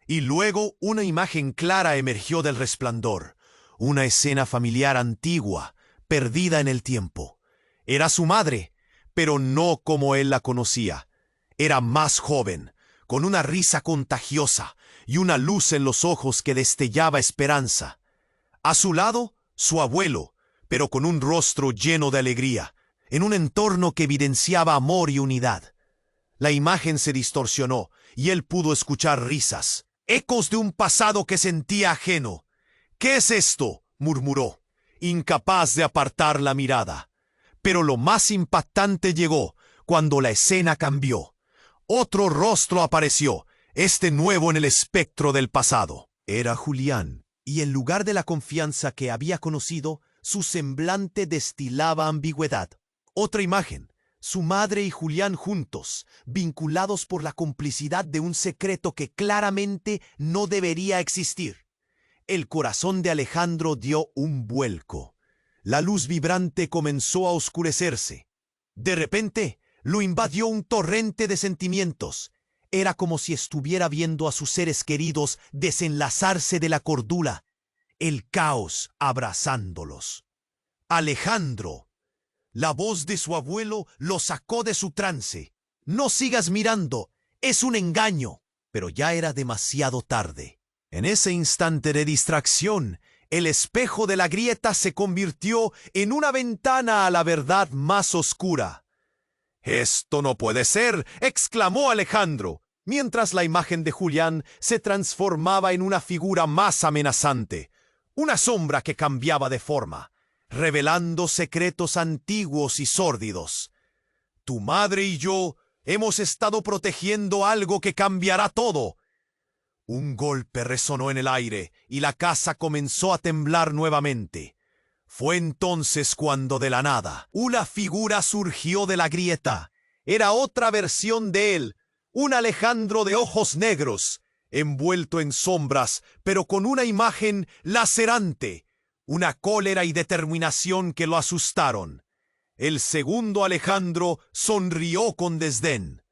Y luego una imagen clara emergió del resplandor, una escena familiar antigua, perdida en el tiempo. Era su madre, pero no como él la conocía. Era más joven, con una risa contagiosa y una luz en los ojos que destellaba esperanza. A su lado, su abuelo, pero con un rostro lleno de alegría, en un entorno que evidenciaba amor y unidad. La imagen se distorsionó y él pudo escuchar risas, ecos de un pasado que sentía ajeno. «¿Qué es esto?», murmuró, incapaz de apartar la mirada. Pero lo más impactante llegó cuando la escena cambió. Otro rostro apareció, este nuevo en el espectro del pasado. Era Julián, y en lugar de la confianza que había conocido, su semblante destilaba ambigüedad. Otra imagen, su madre y Julián juntos, vinculados por la complicidad de un secreto que claramente no debería existir. El corazón de Alejandro dio un vuelco. La luz vibrante comenzó a oscurecerse. De repente, lo invadió un torrente de sentimientos. Era como si estuviera viendo a sus seres queridos desenlazarse de la cordura, el caos abrazándolos. Alejandro. La voz de su abuelo lo sacó de su trance. No sigas mirando, es un engaño. Pero ya era demasiado tarde. En ese instante de distracción, el espejo de la grieta se convirtió en una ventana a la verdad más oscura. «¡Esto no puede ser!», exclamó Alejandro, mientras la imagen de Julián se transformaba en una figura más amenazante, una sombra que cambiaba de forma, revelando secretos antiguos y sórdidos. «Tu madre y yo hemos estado protegiendo algo que cambiará todo». Un golpe resonó en el aire y la casa comenzó a temblar nuevamente. Fue entonces cuando de la nada una figura surgió de la grieta. Era otra versión de él, un Alejandro de ojos negros, envuelto en sombras, pero con una imagen lacerante, una cólera y determinación que lo asustaron. El segundo Alejandro sonrió con desdén.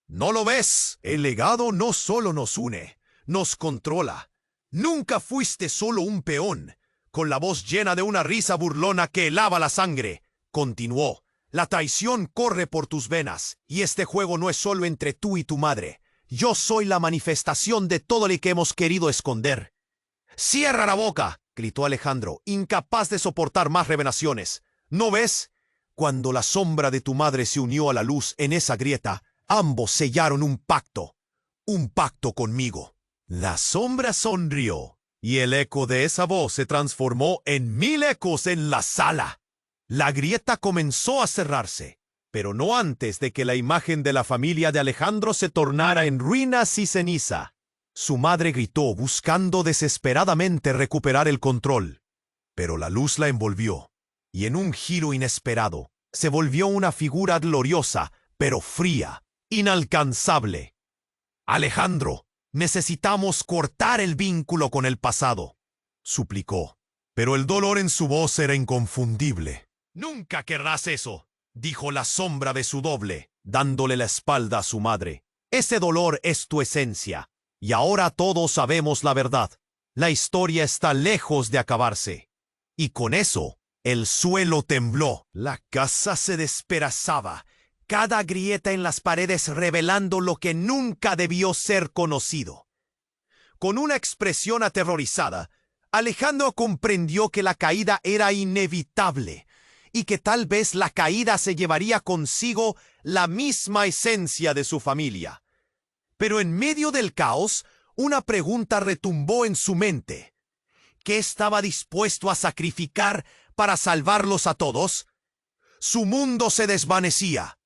«¿No lo ves? El legado no solo nos une, nos controla. Nunca fuiste solo un peón». Con la voz llena de una risa burlona que helaba la sangre, continuó: «La traición corre por tus venas, y este juego no es solo entre tú y tu madre. Yo soy la manifestación de todo lo que hemos querido esconder». «¡Cierra la boca!», gritó Alejandro, incapaz de soportar más revelaciones. «¿No ves? Cuando la sombra de tu madre se unió a la luz en esa grieta, ambos sellaron un pacto conmigo». La sombra sonrió, y el eco de esa voz se transformó en 1000 ecos en la sala. La grieta comenzó a cerrarse, pero no antes de que la imagen de la familia de Alejandro se tornara en ruinas y ceniza. Su madre gritó, buscando desesperadamente recuperar el control. Pero la luz la envolvió, y en un giro inesperado, se volvió una figura gloriosa, pero fría, inalcanzable. «Alejandro, necesitamos cortar el vínculo con el pasado», suplicó. Pero el dolor en su voz era inconfundible. «Nunca querrás eso», dijo la sombra de su doble, dándole la espalda a su madre. «Ese dolor es tu esencia, y ahora todos sabemos la verdad. La historia está lejos de acabarse». Y con eso, el suelo tembló. La casa se despedazaba, cada grieta en las paredes revelando lo que nunca debió ser conocido. Con una expresión aterrorizada, Alejandro comprendió que la caída era inevitable y que tal vez la caída se llevaría consigo la misma esencia de su familia. Pero en medio del caos, una pregunta retumbó en su mente. ¿Qué estaba dispuesto a sacrificar para salvarlos a todos? Su mundo se desvanecía.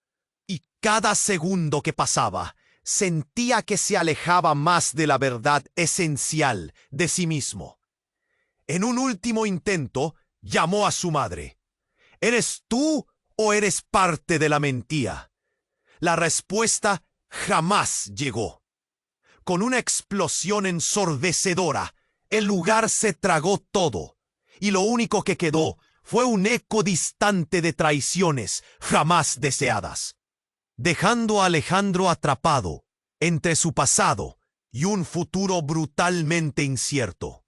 Y cada segundo que pasaba, sentía que se alejaba más de la verdad esencial de sí mismo. En un último intento, llamó a su madre. «¿Eres tú o eres parte de la mentira?». La respuesta jamás llegó. Con una explosión ensordecedora, el lugar se tragó todo, y lo único que quedó fue un eco distante de traiciones jamás deseadas, dejando a Alejandro atrapado entre su pasado y un futuro brutalmente incierto.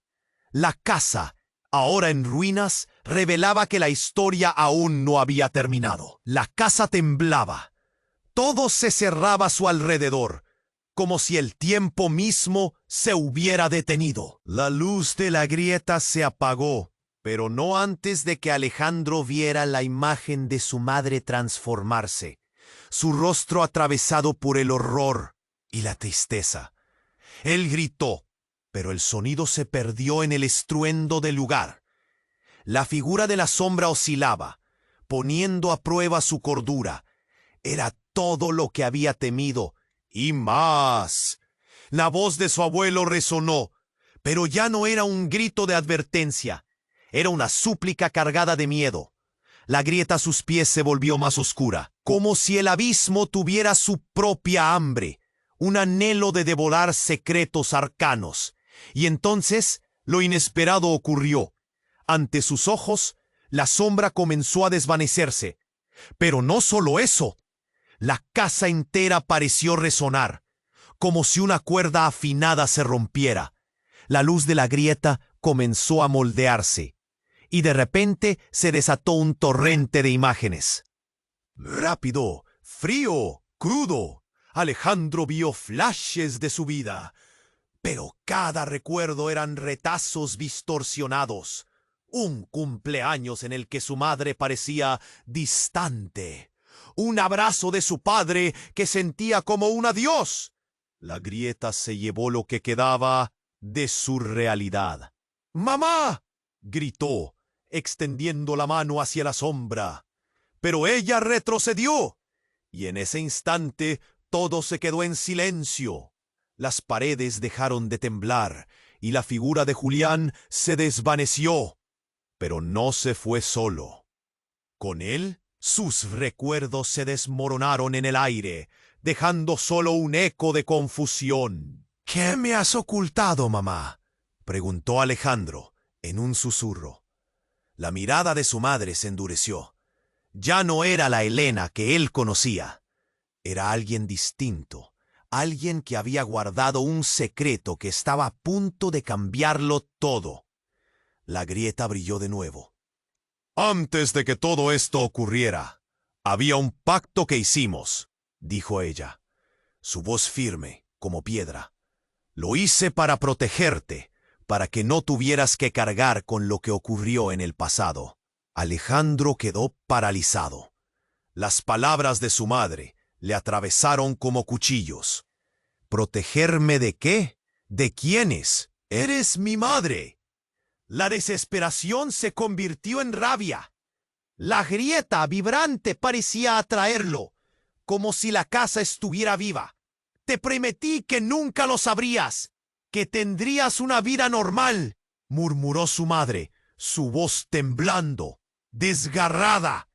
La casa, ahora en ruinas, revelaba que la historia aún no había terminado. La casa temblaba. Todo se cerraba a su alrededor, como si el tiempo mismo se hubiera detenido. La luz de la grieta se apagó, pero no antes de que Alejandro viera la imagen de su madre transformarse, su rostro atravesado por el horror y la tristeza. Él gritó, pero el sonido se perdió en el estruendo del lugar. La figura de la sombra oscilaba, poniendo a prueba su cordura. Era todo lo que había temido, y más. La voz de su abuelo resonó, pero ya no era un grito de advertencia. Era una súplica cargada de miedo. La grieta a sus pies se volvió más oscura, como si el abismo tuviera su propia hambre, un anhelo de devorar secretos arcanos. Y entonces lo inesperado ocurrió. Ante sus ojos, la sombra comenzó a desvanecerse. Pero no solo eso. La casa entera pareció resonar. como si una cuerda afinada se rompiera. La luz de la grieta comenzó a moldearse, y de repente se desató un torrente de imágenes. Rápido, frío, crudo. Alejandro vio flashes de su vida, pero cada recuerdo eran retazos distorsionados. Un cumpleaños en el que su madre parecía distante. Un abrazo de su padre que sentía como un adiós. La grieta se llevó lo que quedaba de su realidad. ¡Mamá!, gritó, extendiendo la mano hacia la sombra. Pero ella retrocedió, y en ese instante todo se quedó en silencio. Las paredes dejaron de temblar, y la figura de Julián se desvaneció. Pero no se fue solo. Con él, sus recuerdos se desmoronaron en el aire, dejando solo un eco de confusión. ¿Qué me has ocultado, mamá?, preguntó Alejandro, en un susurro. La mirada de su madre se endureció. Ya no era la Elena que él conocía. Era alguien distinto, alguien que había guardado un secreto que estaba a punto de cambiarlo todo. La grieta brilló de nuevo. Antes de que todo esto ocurriera, había un pacto que hicimos, dijo ella, su voz firme como piedra. Lo hice para protegerte, para que no tuvieras que cargar con lo que ocurrió en el pasado. Alejandro quedó paralizado. Las palabras de su madre le atravesaron como cuchillos. ¿Protegerme de qué? ¿De quiénes? ¡Eres mi madre! La desesperación se convirtió en rabia. La grieta vibrante parecía atraerlo, como si la casa estuviera viva. Te prometí que nunca lo sabrías, que tendrías una vida normal, murmuró su madre, su voz temblando, desgarrada.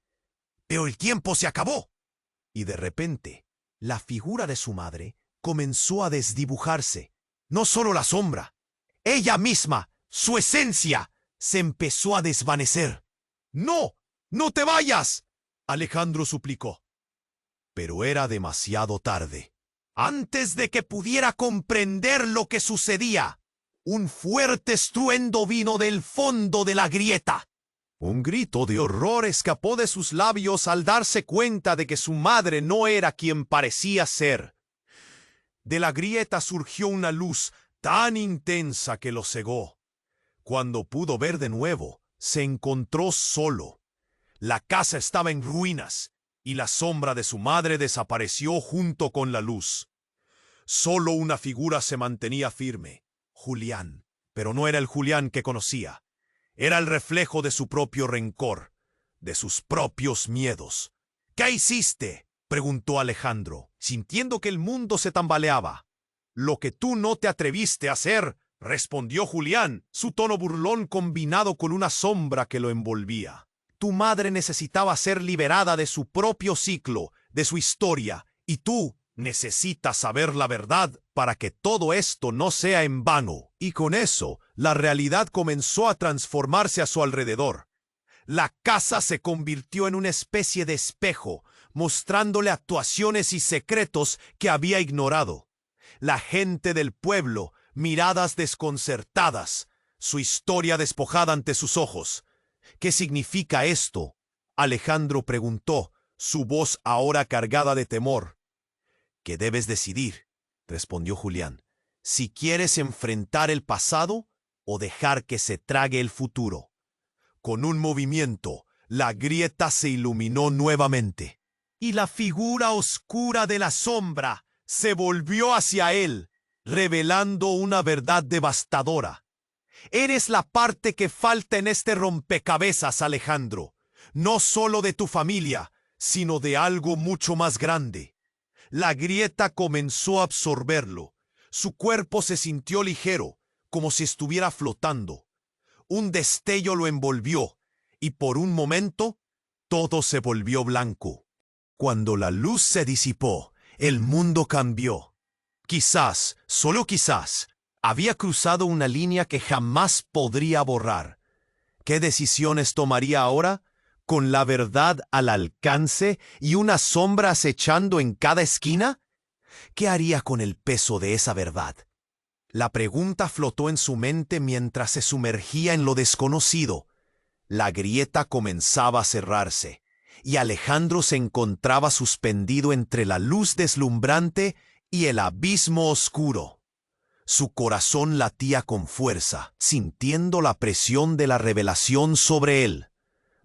Pero el tiempo se acabó. Y de repente, la figura de su madre comenzó a desdibujarse. No solo la sombra, ella misma, su esencia, se empezó a desvanecer. ¡No! ¡No te vayas!, Alejandro suplicó. Pero era demasiado tarde. Antes de que pudiera comprender lo que sucedía, un fuerte estruendo vino del fondo de la grieta. Un grito de horror escapó de sus labios al darse cuenta de que su madre no era quien parecía ser. De la grieta surgió una luz tan intensa que lo cegó. Cuando pudo ver de nuevo, se encontró solo. La casa estaba en ruinas, y la sombra de su madre desapareció junto con la luz. Solo una figura se mantenía firme, Julián, pero no era el Julián que conocía. Era el reflejo de su propio rencor, de sus propios miedos. ¿Qué hiciste?, preguntó Alejandro, sintiendo que el mundo se tambaleaba. Lo que tú no te atreviste a hacer, respondió Julián, su tono burlón combinado con una sombra que lo envolvía. Tu madre necesitaba ser liberada de su propio ciclo, de su historia, y tú necesitas saber la verdad para que todo esto no sea en vano. Y con eso, la realidad comenzó a transformarse a su alrededor. La casa se convirtió en una especie de espejo, mostrándole actuaciones y secretos que había ignorado. La gente del pueblo, miradas desconcertadas, su historia despojada ante sus ojos. ¿Qué significa esto?, Alejandro preguntó, su voz ahora cargada de temor. ¿Qué debes decidir?, respondió Julián. Si quieres enfrentar el pasado o dejar que se trague el futuro. Con un movimiento, la grieta se iluminó nuevamente, y la figura oscura de la sombra se volvió hacia él, revelando una verdad devastadora. Eres la parte que falta en este rompecabezas, Alejandro, no solo de tu familia, sino de algo mucho más grande. La grieta comenzó a absorberlo. Su cuerpo se sintió ligero, como si estuviera flotando. Un destello lo envolvió, y por un momento, todo se volvió blanco. Cuando la luz se disipó, el mundo cambió. Quizás, solo quizás, había cruzado una línea que jamás podría borrar. ¿Qué decisiones tomaría ahora? ¿Con la verdad al alcance y una sombra acechando en cada esquina? ¿Qué haría con el peso de esa verdad? La pregunta flotó en su mente mientras se sumergía en lo desconocido. La grieta comenzaba a cerrarse, y Alejandro se encontraba suspendido entre la luz deslumbrante y el abismo oscuro. Su corazón latía con fuerza, sintiendo la presión de la revelación sobre él.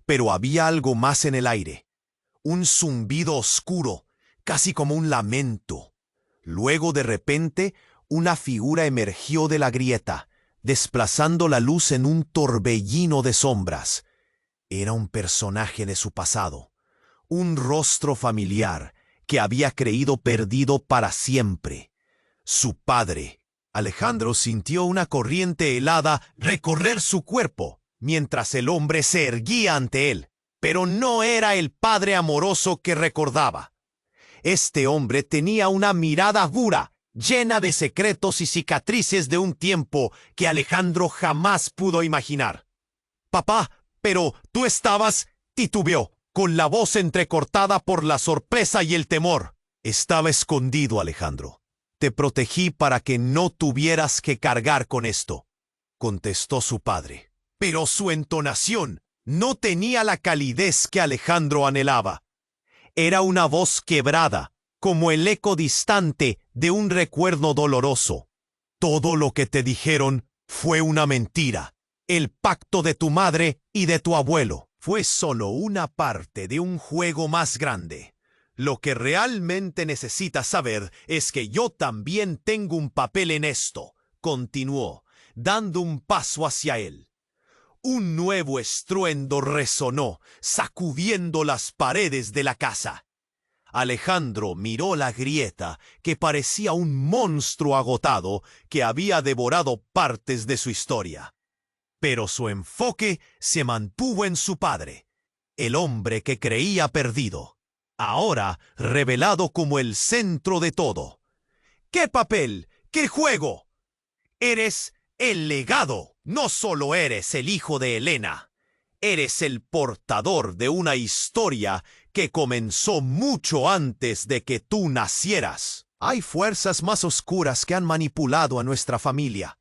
Pero había algo más en el aire. Un zumbido oscuro, casi como un lamento. Luego, de repente, una figura emergió de la grieta, desplazando la luz en un torbellino de sombras. Era un personaje de su pasado, un rostro familiar que había creído perdido para siempre. Su padre. Alejandro sintió una corriente helada recorrer su cuerpo, mientras el hombre se erguía ante él. Pero no era el padre amoroso que recordaba. Este hombre tenía una mirada dura, llena de secretos y cicatrices de un tiempo que Alejandro jamás pudo imaginar. «Papá, pero tú estabas», titubeó, con la voz entrecortada por la sorpresa y el temor. «Estaba escondido, Alejandro. Te protegí para que no tuvieras que cargar con esto», contestó su padre. Pero su entonación no tenía la calidez que Alejandro anhelaba. Era una voz quebrada, como el eco distante de un recuerdo doloroso. «Todo lo que te dijeron fue una mentira. El pacto de tu madre y de tu abuelo fue solo una parte de un juego más grande. Lo que realmente necesitas saber es que yo también tengo un papel en esto», continuó, dando un paso hacia él. Un nuevo estruendo resonó, sacudiendo las paredes de la casa. Alejandro miró la grieta, que parecía un monstruo agotado que había devorado partes de su historia. Pero su enfoque se mantuvo en su padre, el hombre que creía perdido, ahora revelado como el centro de todo. «¿Qué papel? ¿Qué juego? Eres el legado. No solo eres el hijo de Helena, eres el portador de una historia que comenzó mucho antes de que tú nacieras. Hay fuerzas más oscuras que han manipulado a nuestra familia,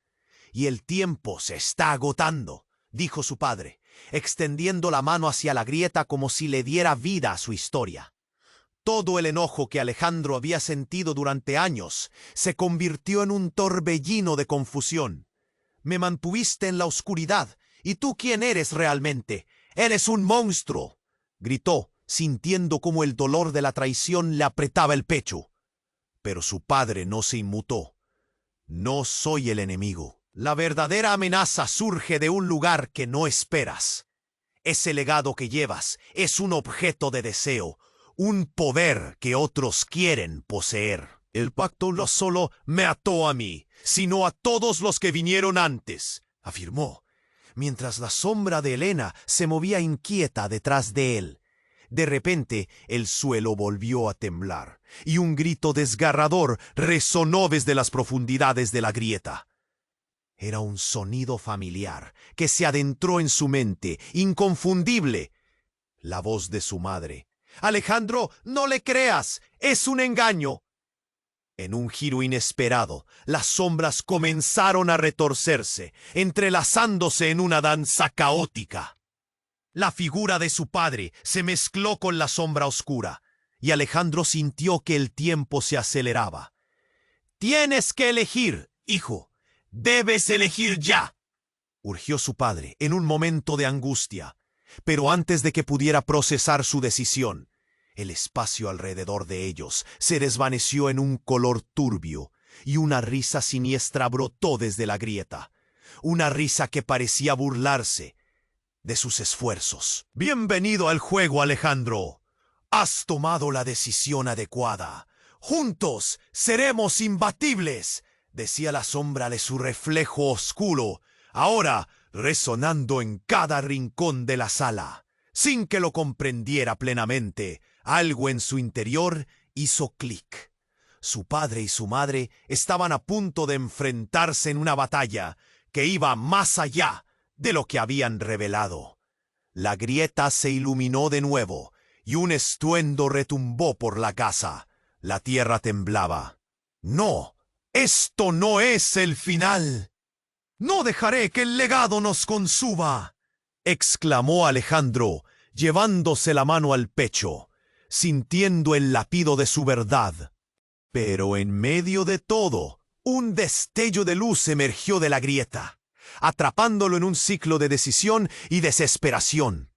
y el tiempo se está agotando», dijo su padre, extendiendo la mano hacia la grieta como si le diera vida a su historia. Todo el enojo que Alejandro había sentido durante años se convirtió en un torbellino de confusión. «Me mantuviste en la oscuridad. ¿Y tú quién eres realmente? ¡Eres un monstruo!», gritó, sintiendo como el dolor de la traición le apretaba el pecho. Pero su padre no se inmutó. «No soy el enemigo. La verdadera amenaza surge de un lugar que no esperas. Ese legado que llevas es un objeto de deseo, un poder que otros quieren poseer. El pacto no solo me ató a mí, sino a todos los que vinieron antes», afirmó, mientras la sombra de Helena se movía inquieta detrás de él. De repente, el suelo volvió a temblar, y un grito desgarrador resonó desde las profundidades de la grieta. Era un sonido familiar que se adentró en su mente, inconfundible. La voz de su madre. «Alejandro, no le creas, es un engaño». En un giro inesperado, las sombras comenzaron a retorcerse, entrelazándose en una danza caótica. La figura de su padre se mezcló con la sombra oscura, y Alejandro sintió que el tiempo se aceleraba. «Tienes que elegir, hijo. Debes elegir ya», urgió su padre en un momento de angustia. Pero antes de que pudiera procesar su decisión, el espacio alrededor de ellos se desvaneció en un color turbio, y una risa siniestra brotó desde la grieta. Una risa que parecía burlarse de sus esfuerzos. «Bienvenido al juego, Alejandro. Has tomado la decisión adecuada. Juntos seremos imbatibles», decía la sombra de su reflejo oscuro, ahora resonando en cada rincón de la sala. Sin que lo comprendiera plenamente, algo en su interior hizo clic. Su padre y su madre estaban a punto de enfrentarse en una batalla que iba más allá de lo que habían revelado. La grieta se iluminó de nuevo, y un estruendo retumbó por la casa. La tierra temblaba. No, esto no es el final. No dejaré que el legado nos consuma, exclamó Alejandro, llevándose la mano al pecho, sintiendo el latido de su verdad. Pero en medio de todo, un destello de luz emergió de la grieta, atrapándolo en un ciclo de decisión y desesperación.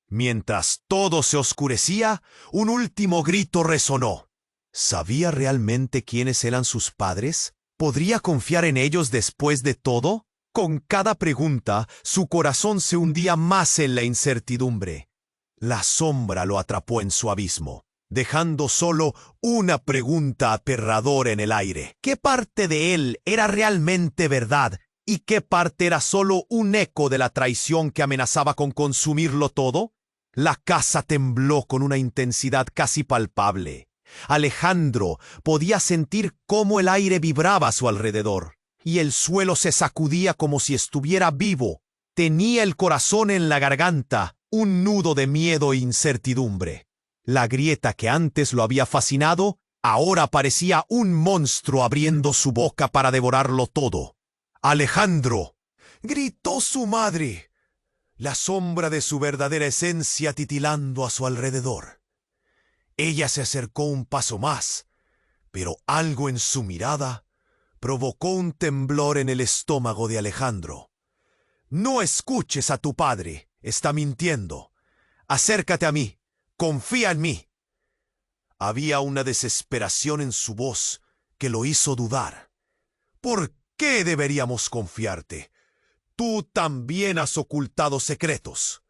Mientras todo se oscurecía, un último grito resonó. ¿Sabía realmente quiénes eran sus padres? ¿Podría confiar en ellos después de todo? Con cada pregunta, su corazón se hundía más en la incertidumbre. La sombra lo atrapó en su abismo, dejando solo una pregunta aterradora en el aire. ¿Qué parte de él era realmente verdad y qué parte era solo un eco de la traición que amenazaba con consumirlo todo? La casa tembló con una intensidad casi palpable. Alejandro podía sentir cómo el aire vibraba a su alrededor, y el suelo se sacudía como si estuviera vivo. Tenía el corazón en la garganta, un nudo de miedo e incertidumbre. La grieta que antes lo había fascinado, ahora parecía un monstruo abriendo su boca para devorarlo todo. ¡Alejandro!, gritó su madre, la sombra de su verdadera esencia titilando a su alrededor. Ella se acercó un paso más, pero algo en su mirada provocó un temblor en el estómago de Alejandro. No escuches a tu padre, está mintiendo. Acércate a mí, confía en mí. Había una desesperación en su voz que lo hizo dudar. ¿Por qué deberíamos confiarte? Tú también has ocultado secretos.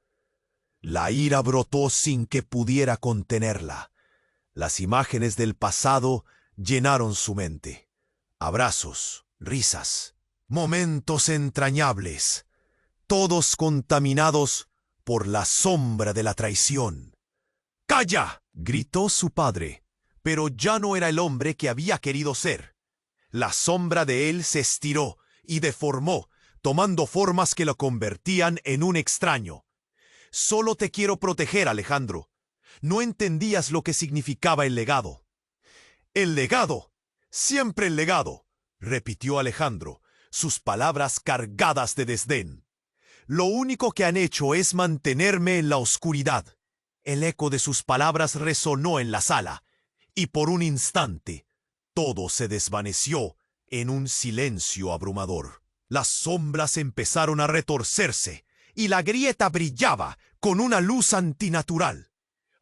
La ira brotó sin que pudiera contenerla. Las imágenes del pasado llenaron su mente. Abrazos, risas, momentos entrañables, todos contaminados por la sombra de la traición. ¡Calla!, gritó su padre, pero ya no era el hombre que había querido ser. La sombra de él se estiró y deformó, tomando formas que lo convertían en un extraño. Solo te quiero proteger, Alejandro. No entendías lo que significaba el legado. El legado, siempre el legado, repitió Alejandro, sus palabras cargadas de desdén. Lo único que han hecho es mantenerme en la oscuridad. El eco de sus palabras resonó en la sala, y por un instante, todo se desvaneció en un silencio abrumador. Las sombras empezaron a retorcerse, y la grieta brillaba con una luz antinatural.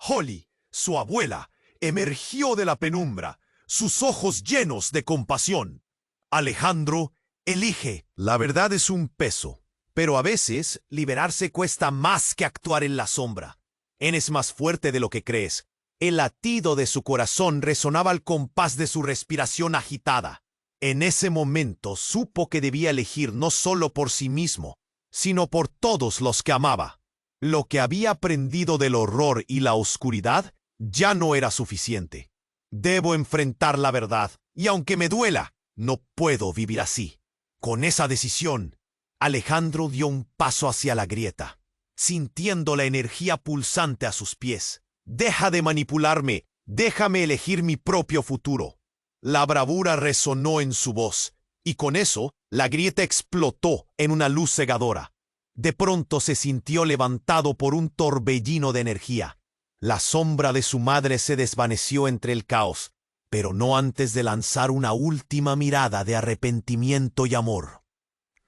Holly, su abuela, emergió de la penumbra, sus ojos llenos de compasión. Alejandro, elige. La verdad es un peso, pero a veces liberarse cuesta más que actuar en la sombra. Eres más fuerte de lo que crees. El latido de su corazón resonaba al compás de su respiración agitada. En ese momento supo que debía elegir no solo por sí mismo, sino por todos los que amaba. Lo que había aprendido del horror y la oscuridad ya no era suficiente. Debo enfrentar la verdad, y aunque me duela, no puedo vivir así. Con esa decisión, Alejandro dio un paso hacia la grieta, sintiendo la energía pulsante a sus pies. Deja de manipularme, déjame elegir mi propio futuro. La bravura resonó en su voz, y con eso, la grieta explotó en una luz cegadora. De pronto se sintió levantado por un torbellino de energía. La sombra de su madre se desvaneció entre el caos, pero no antes de lanzar una última mirada de arrepentimiento y amor.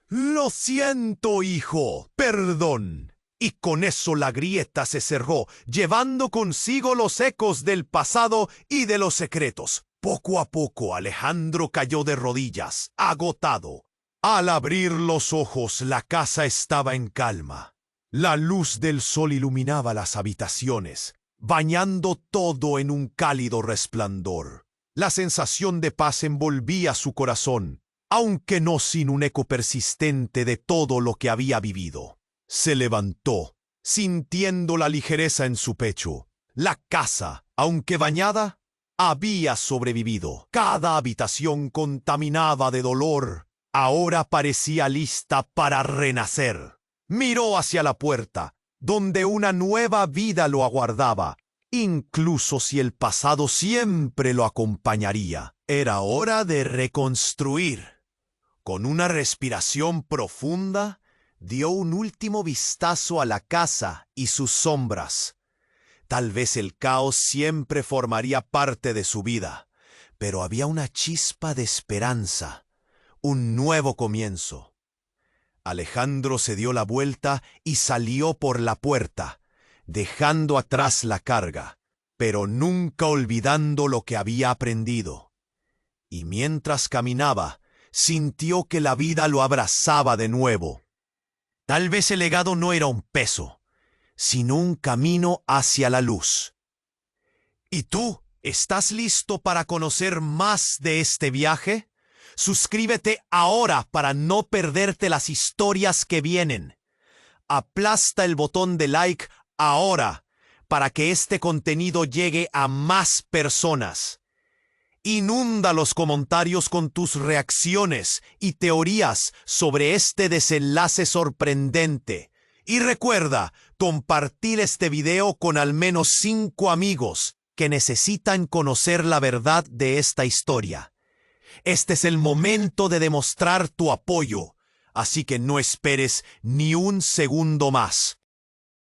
«Lo siento, hijo, perdón». Y con eso la grieta se cerró, llevando consigo los ecos del pasado y de los secretos. Poco a poco Alejandro cayó de rodillas, agotado. Al abrir los ojos, la casa estaba en calma. La luz del sol iluminaba las habitaciones, bañando todo en un cálido resplandor. La sensación de paz envolvía su corazón, aunque no sin un eco persistente de todo lo que había vivido. Se levantó, sintiendo la ligereza en su pecho. La casa, aunque bañada, había sobrevivido. Cada habitación contaminada de dolor ahora parecía lista para renacer. Miró hacia la puerta, donde una nueva vida lo aguardaba, incluso si el pasado siempre lo acompañaría. Era hora de reconstruir. Con una respiración profunda, dio un último vistazo a la casa y sus sombras. Tal vez el caos siempre formaría parte de su vida, pero había una chispa de esperanza, un nuevo comienzo. Alejandro se dio la vuelta y salió por la puerta, dejando atrás la carga, pero nunca olvidando lo que había aprendido. Y mientras caminaba, sintió que la vida lo abrazaba de nuevo. Tal vez el legado no era un peso, sino un camino hacia la luz. ¿Y tú, estás listo para conocer más de este viaje? Suscríbete ahora para no perderte las historias que vienen. Aplasta el botón de like ahora para que este contenido llegue a más personas. Inunda los comentarios con tus reacciones y teorías sobre este desenlace sorprendente. Y recuerda compartir este video con al menos 5 amigos que necesitan conocer la verdad de esta historia. Este es el momento de demostrar tu apoyo, así que no esperes ni un segundo más.